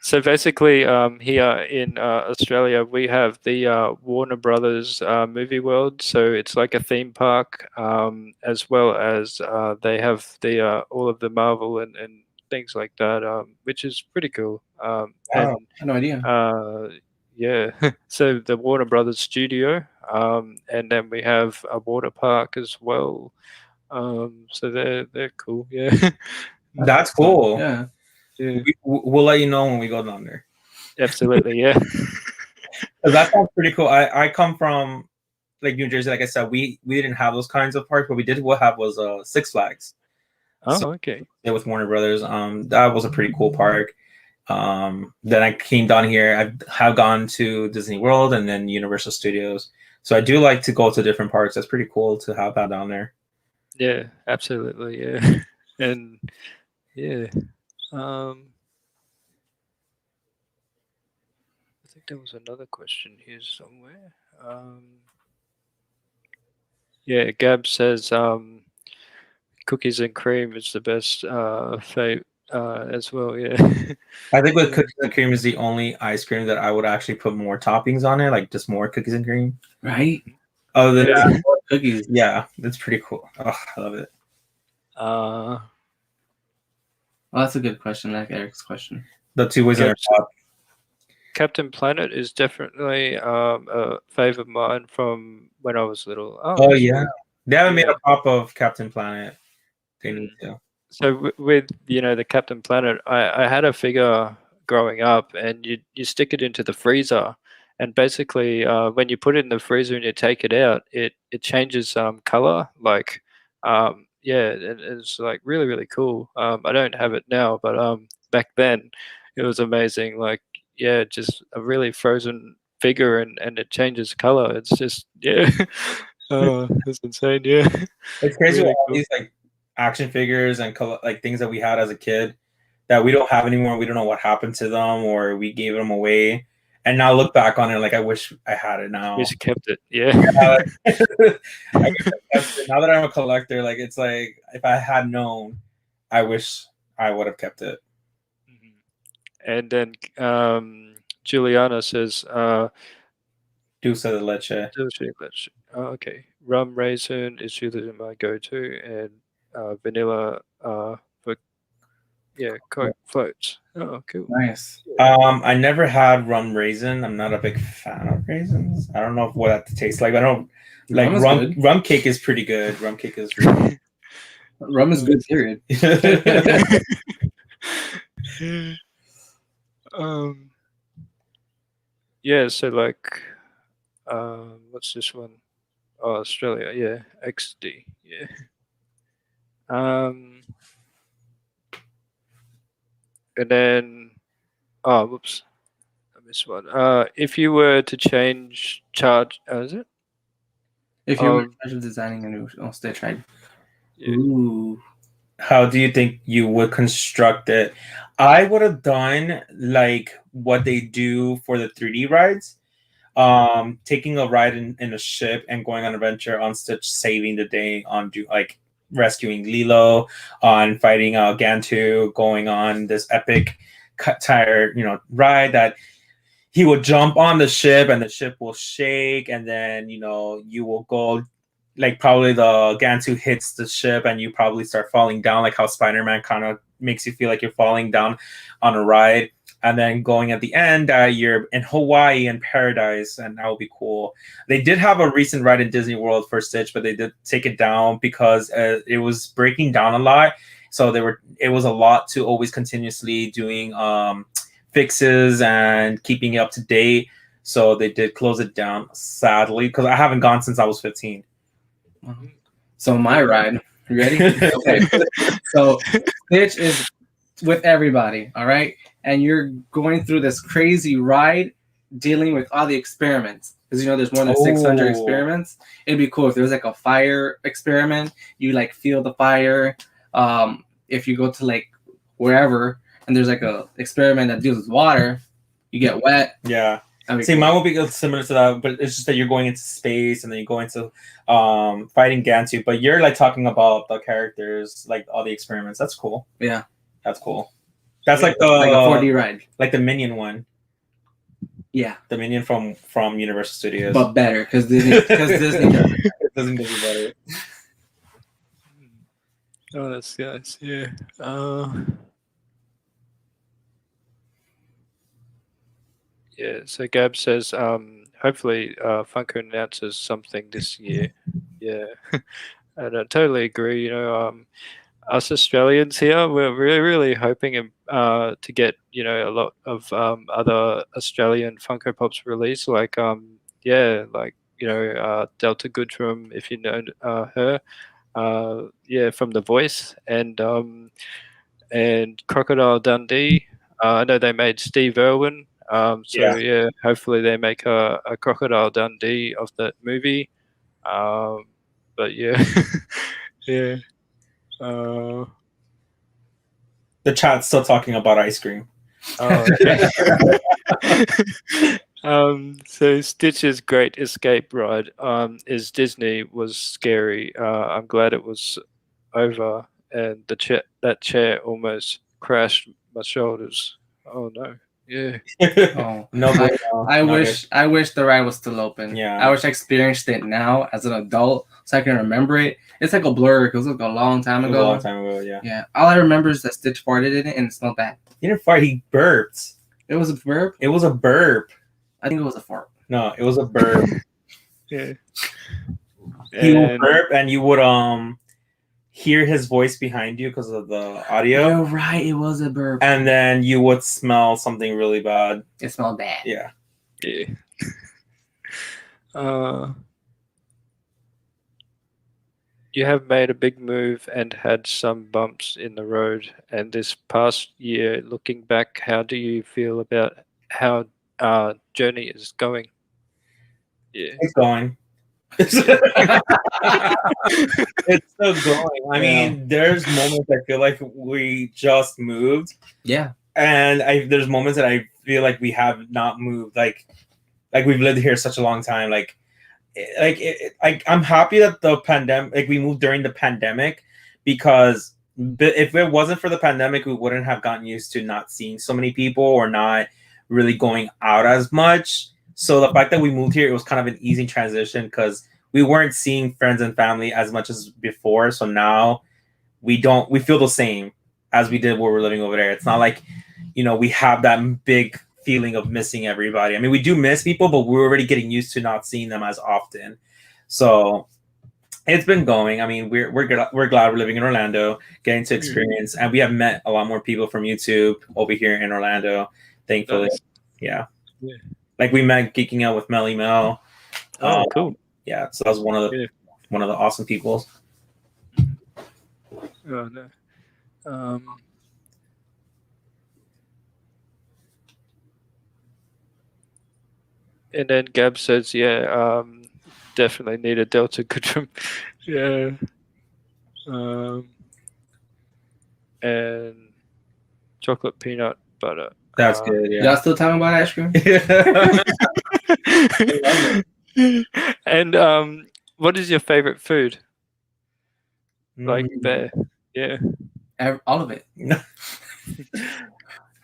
So basically, here in Australia, we have the Warner Brothers Movie World. So it's like a theme park, as well as they have the all of the Marvel and things like that, which is pretty cool. Wow, I had no idea. Yeah, so the Warner Brothers studio, and then we have a water park as well. So they're cool. Yeah, That's cool. Yeah. yeah, We'll let you know when we go down there. absolutely. Yeah. That sounds pretty cool. I come from like New Jersey. Like I said, we didn't have those kinds of parks. What we did have was Six Flags. Oh, So, okay. yeah, with Warner Brothers. That was a pretty cool park. Then I came down here. I have gone to Disney World and then Universal Studios. So I do like to go to different parks. That's pretty cool to have that down there. Yeah, absolutely. Yeah, and yeah, I think there was another question here somewhere. Yeah, Gab says cookies and cream is the best as well. Yeah. I think with Yeah. cookies and cream is the only ice cream that I would actually put more toppings on it, like just more cookies and cream. Right? Other than Yeah. that, Cookies. yeah, that's pretty cool. Oh, I love it. Well, that's a good question, like Eric's question. The two ways on Gab our top. Captain Planet is definitely a fave of mine from when I was little. Oh yeah, they haven't made yeah. a pop of Captain Planet. They need Mm. to. So with the Captain Planet, I had a figure growing up, and you stick it into the freezer, and basically when you put it in the freezer and you take it out, it changes color. Like yeah, it's like really really cool. I don't have it now, but back then it was amazing. Like yeah, just a really frozen figure, and it changes color. It's just yeah, it's insane. Yeah, It's crazy with really all cool. these like action figures and like things that we had as a kid that we don't have anymore. We don't know what happened to them, or we gave them away. And now look back on it, like I wish I had it now. Wish I kept it. Yeah. I wish I kept it. Now that I'm a collector, like it's like if I had known, I wish I would have kept it. And then Juliana says, Dulce de leche. oh, okay. Rum raisin is usually my go-to, and vanilla for Coke floats. Oh, cool. Nice. I never had rum raisin. I'm not a big fan of raisins. I don't know what that tastes like. I don't like Rum is rum. good. Rum cake is pretty good. Rum cake is really Rum is good, period. um. Yeah. So like, what's this one? Oh, Australia. Yeah. XD. Yeah. And then, oh, whoops, I missed one. If you were to change charge, is it? If you were in charge of designing a new Stitch ride. Yeah. Ooh. How do you think you would construct it? I would have done like what they do for the 3D rides. Taking a ride in a ship and going on an adventure on Stitch, saving the day on like rescuing Lilo, on fighting Gantu, going on this epic tire ride that he would jump on the ship and the ship will shake, and then you will go, like, probably the Gantu hits the ship and you probably start falling down, like how Spider-Man kind of makes you feel like you're falling down on a ride. And then going at the end, you're in Hawaii and paradise, and that would be cool. They did have a recent ride in Disney World for Stitch, but they did take it down because it was breaking down a lot. So it was a lot to always continuously doing fixes and keeping it up to date. So they did close it down, sadly, because I haven't gone since I was 15. So my ride, you ready? Okay. So Stitch is with everybody, all right? And you're going through this crazy ride dealing with all the experiments. Because there's more than 600 experiments. It'd be cool if there was like a fire experiment. You like feel the fire. If you go to like wherever and there's like a experiment that deals with water, you get wet. Yeah. See, cool. mine will be similar to that, but it's just that you're going into space and then you go into fighting Gantu. But you're like talking about the characters, like all the experiments. That's cool. Yeah. That's cool. That's like a 4D ride. Like the Minion one. Yeah. The Minion from Universal Studios. But better, because Disney doesn't get better. Oh, that's nice. Yeah. Yeah. So Gab says, hopefully, Funko announces something this year. Yeah, and I totally agree. Us Australians here, we're really hoping to get a lot of other Australian Funko Pops released, like Delta Goodrum, if you know her, from The Voice, and Crocodile Dundee. I know they made Steve Irwin, hopefully they make a Crocodile Dundee of that movie. But yeah, yeah. The chat's still talking about ice cream. Oh, okay. So Stitch's Great Escape ride is Disney was scary. I'm glad it was over, and that chair almost crashed my shoulders. Oh no. Yeah. Oh No, I wish the ride was still open. Yeah. I wish I experienced it now as an adult so I can remember it. It's like a blur because it was like a long time ago. A long time ago, yeah. Yeah. All I remember is that Stitch farted in it and it smelled bad. He didn't fart, he burped. It was a burp? It was a burp. I think it was a fart. No, it was a burp. Yeah. He would burp and you would hear his voice behind you because of the audio. You're right, it was a burp. And then you would smell something really bad. It smelled bad. Yeah. Yeah. You have made a big move and had some bumps in the road. And this past year, looking back, how do you feel about how journey is going? Yeah. It's going. It's still going. I mean, there's moments I feel like we just moved. Yeah. And there's moments that I feel like we have not moved. Like we've lived here such a long time. I'm happy that the pandemic, we moved during the pandemic, because if it wasn't for the pandemic, we wouldn't have gotten used to not seeing so many people or not really going out as much. So the fact that we moved here, it was kind of an easy transition because we weren't seeing friends and family as much as before. So now we feel the same as we did when we were living over there. It's not like, we have that big feeling of missing everybody. I mean, we do miss people, but we're already getting used to not seeing them as often. So it's been going. I mean, we're glad we're living in Orlando, getting to experience, and we have met a lot more people from YouTube over here in Orlando. Thankfully, Nice. yeah. Yeah. Like we met geeking out with Melly Mel. Oh, cool. Yeah, so that was one of the awesome people. Oh no. And then Gab says, yeah, definitely need a Delta Goodrum. Yeah. And chocolate peanut butter. That's good. Yeah. Y'all still talking about ice cream? And what is your favorite food? Like there. Yeah. All of it.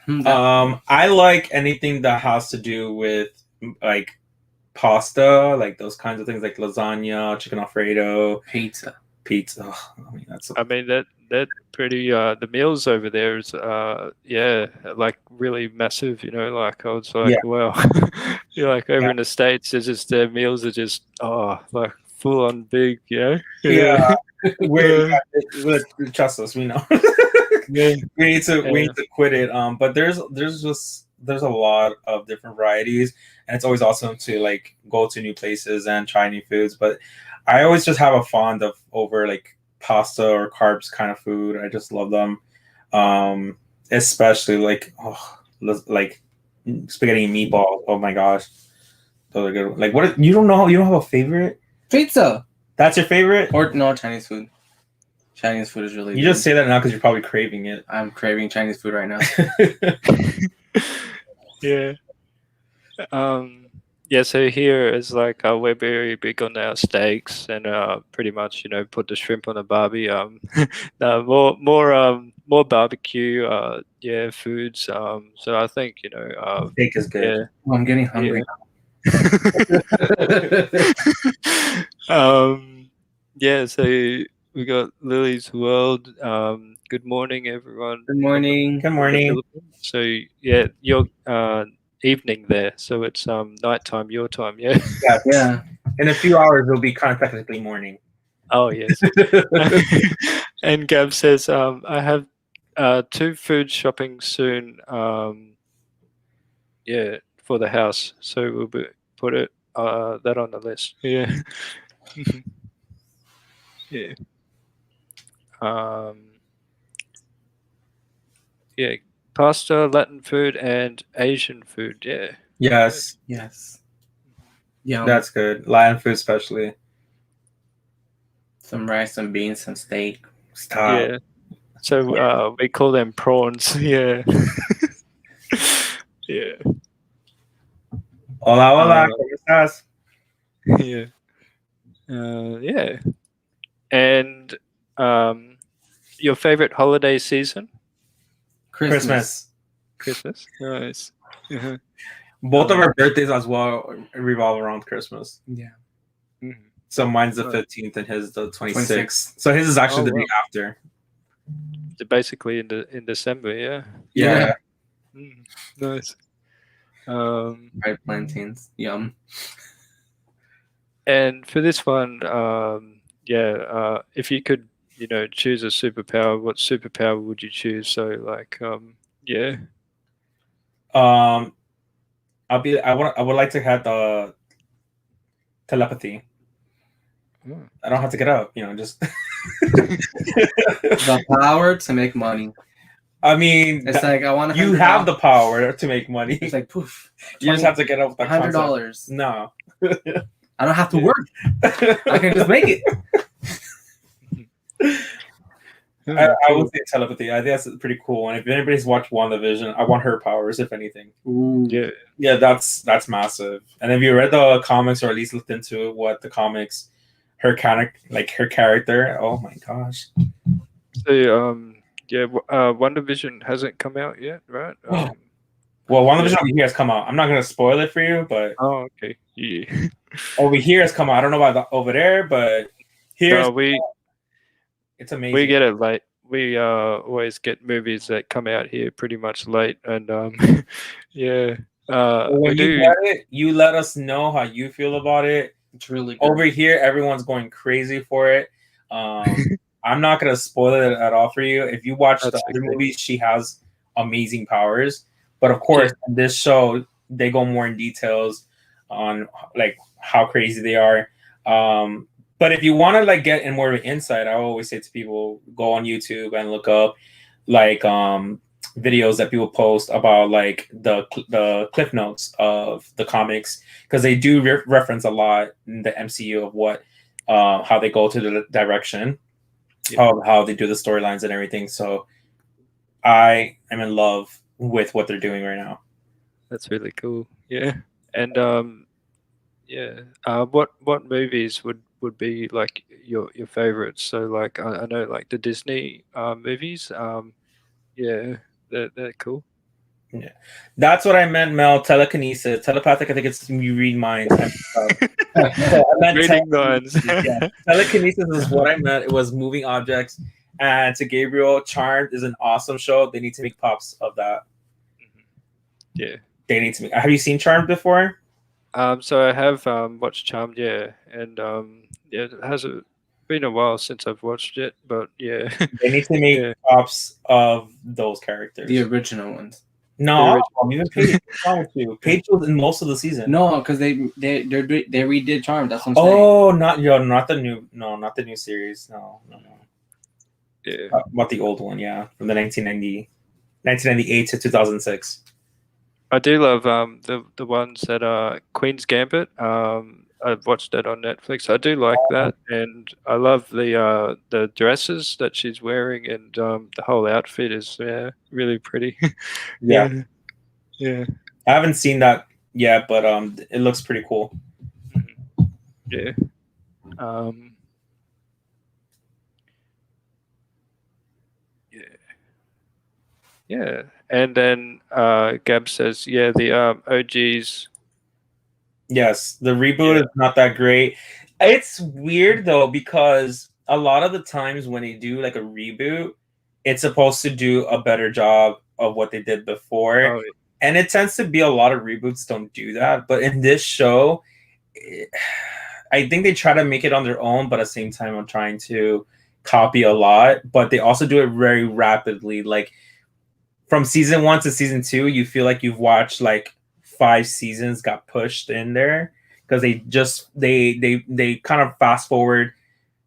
I like anything that has to do with like pasta, like those kinds of things, like lasagna, chicken Alfredo, pizza. Oh, I mean, that pretty. The meals over there is like really massive. Like I was like, wow. You're like over in the States, it's just their meals are just like full on big. Yeah. Trust us, we know. Yeah. We need to quit it. But there's a lot of different varieties, and it's always awesome to like go to new places and try new foods. But I always just have a fond of over like pasta or carbs kind of food. I just love them, especially like spaghetti and meatballs. Oh my gosh, those are good. Like what? You don't have a favorite? Pizza. That's your favorite? Or no, Chinese food. Chinese food is really good. Just say that now because you're probably craving it. I'm craving Chinese food right now. Yeah. Yeah, so here is like we're very big on our steaks and pretty much put the shrimp on a barbie. No, more barbecue foods. So I think steak is good. Yeah. Oh, I'm getting hungry now. Yeah, so we got Lily's World. Good morning, everyone. Good morning. Good morning. So yeah, your evening there, so it's nighttime your time. Yeah. In a few hours it'll be kind of technically morning. Oh yes. And Gab says I have 2 food shopping soon for the house, so we'll put it that on the list. Yeah. Yeah. Yeah, pasta, Latin food, and Asian food. Yeah. Yes. Yeah. That's good. Latin food, especially. Some rice, some beans, some steak. Stop. Yeah. So we call them prawns. Yeah. Yeah. Hola, ¿cómo estás? Yeah. Yeah. And your favorite holiday season? Christmas. Nice. Uh-huh. Both of our birthdays as well revolve around Christmas. Yeah. Mm-hmm. So mine's the 15th and his the 26th. So his is actually the day after. So basically in December, yeah. Yeah. Nice. Fried plantains. Yum. And for this one, if you could, choose a superpower, what superpower would you choose? So like, I would like to have the telepathy. I don't have to get up, just the power to make money. I mean, it's like I want to. You have the power to make money. It's like poof. You just have to get up. $100. No, I don't have to work. I can just make it. I would say telepathy. I think that's pretty cool. And if anybody's watched WandaVision, I want her powers, if anything. Ooh. Yeah, that's massive. And if you read the comics or at least looked into what the comics, her character, oh my gosh. So WandaVision hasn't come out yet, right? Well, WandaVision over here has come out. I'm not gonna spoil it for you, but okay. Yeah. Over here has come out. I don't know about over there, but here it's amazing. We we always get movies that come out here pretty much late, and yeah, we When you do. get it, you let us know how you feel about it. It's really good. Over here, everyone's going crazy for it. I'm not gonna spoil it at all for you. If you watch That's the other okay. movies, she has amazing powers. But of course, in this show, they go more in details on like how crazy they are. But if you want to like get in more of an insight, I always say to people, go on YouTube and look up like videos that people post about like the cliff notes of the comics, because they do reference a lot in the MCU of what how they go to the direction of how they do the storylines and everything. So I am in love with what they're doing right now. That's really cool. Yeah, and yeah, what movies would be like your favorites? So like I know like the Disney movies. Yeah, they're cool. Yeah, that's what I meant, Mel. Telekinesis, telepathic. I think it's you read minds. I meant Reading minds. yeah. Telekinesis is what I meant. It was moving objects. And to Gabriel, Charmed is an awesome show. They need to make pops of that. Yeah. They need to make. Have you seen Charmed before? So I have watched Charmed, yeah, and yeah, it has been a while since I've watched it, but yeah. They need to make Yeah. pops of those characters. The original ones. No, even Paige. What's wrong with you? Paige was in most of the season. No, because they redid Charmed. That's what I'm saying. Oh, not the new series. No. Yeah. About the old one, yeah, from the 1998 to 2006. I do love the ones that are Queen's Gambit. I've watched that on Netflix. I do like that, and I love the dresses that she's wearing, and the whole outfit is really pretty. Yeah. Yeah. I haven't seen that yet, but it looks pretty cool. Yeah. Yeah. And then Gab says, yeah, the OGs. Yes, the reboot is not that great. It's weird though, because a lot of the times when they do like a reboot, it's supposed to do a better job of what they did before. Oh, and it tends to be a lot of reboots don't do that. But in this show, I think they try to make it on their own, but at the same time, I'm trying to copy a lot. But they also do it very rapidly. Like from season 1 to season 2, you feel like you've watched like 5 seasons got pushed in there, because they kind of fast forward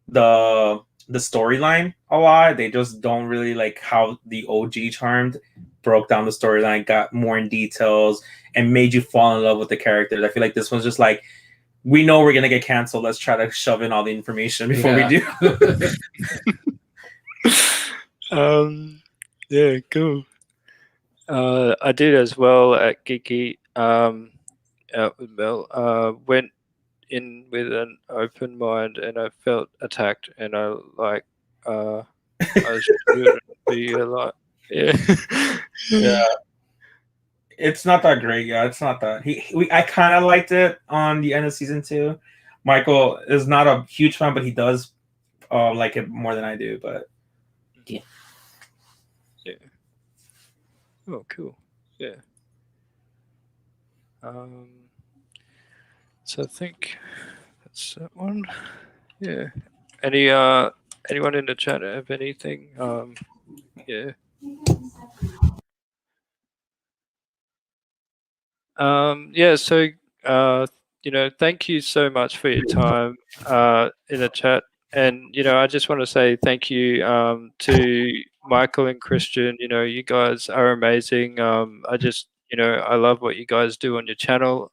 the storyline a lot. They just don't really like how the OG Charmed broke down the storyline, got more in details, and made you fall in love with the characters. I feel like this one's just like, we know we're gonna get canceled. Let's try to shove in all the information before we do. Yeah, cool. I did as well at Geeky. Out with Mel. Went in with an open mind, and I felt attacked, and I shouldn't be alive. Yeah. Yeah. It's not that great. Yeah, it's not that. I kind of liked it on the end of season 2. Michael is not a huge fan, but he does like it more than I do. But yeah. Oh, cool. Yeah. So I think that's that one. Yeah. Anyone in the chat have anything? Yeah. Yeah. So thank you so much for your time in the chat, and I just want to say thank you to Michael and Christian. You guys are amazing. I love what you guys do on your channel.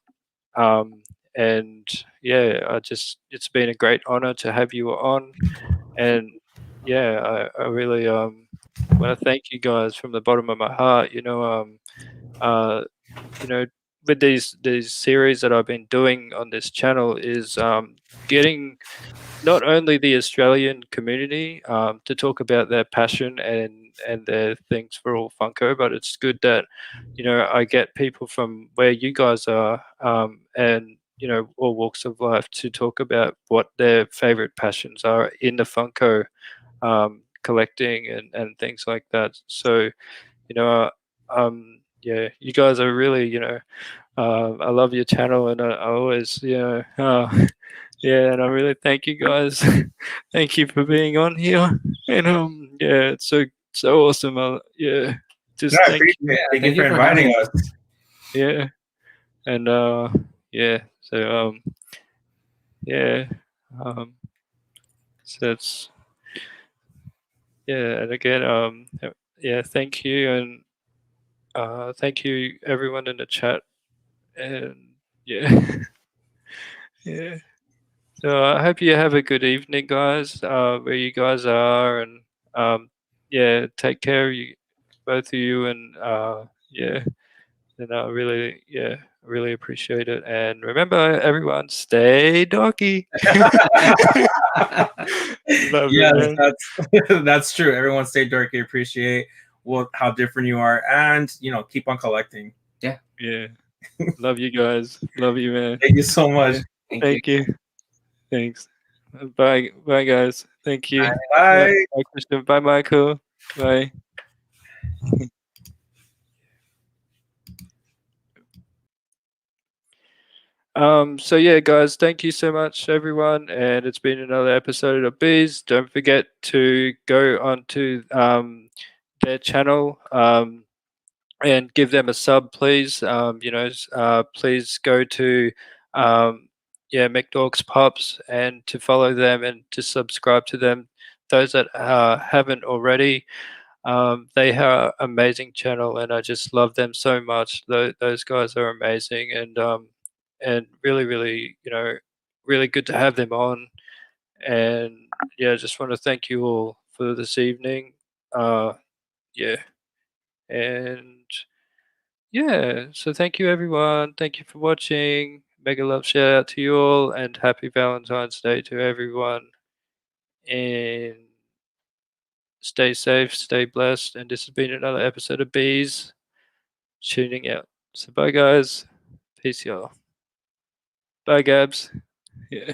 And yeah, it's been a great honor to have you on, and yeah, I really want to thank you guys from the bottom of my heart. With these series that I've been doing on this channel is getting not only the Australian community to talk about their passion and their things for all Funko, but it's good that I get people from where you guys are and all walks of life to talk about what their favorite passions are in the Funko collecting and things like that. So, yeah, you guys are really, I love your channel, and I always, yeah, and I really thank you guys. Thank you for being on here, and yeah, it's so awesome. Yeah, just I thank appreciate you. it. Thank you Thank you for for inviting having us. Yeah, and yeah, so yeah, um, so it's yeah, and again, yeah, thank you, and thank you everyone in the chat, and yeah, yeah. So I hope you have a good evening, guys, where you guys are, and yeah, take care of you, both of you, and yeah, and I really, yeah, really appreciate it. And remember, everyone, stay dorky. Love you, Yes, man. that's true. Everyone stay dorky. Appreciate how different you are, and keep on collecting. Yeah, love you guys. Love you, man. Thank you so much. Yeah, Thank you. thank you. Thanks. Bye, guys. Thank you. Bye. Bye, Christian. Bye, Michael. Bye. So yeah, guys, thank you so much, everyone, and it's been another episode of Bees. Don't forget to go onto their channel and give them a sub, please. Please go to yeah, McDogs Pops, and to follow them and to subscribe to them. Those that haven't already, they have an amazing channel, and I just love them so much. Those guys are amazing, and really, really, really good to have them on. And yeah, I just want to thank you all for this evening. Yeah, and yeah, so thank you, everyone. Thank you for watching. Mega love shout out to you all, and happy Valentine's Day to everyone. And stay safe, stay blessed. And this has been another episode of Bees tuning out. So bye, guys. Peace, y'all. Bye, Gabs. Yeah.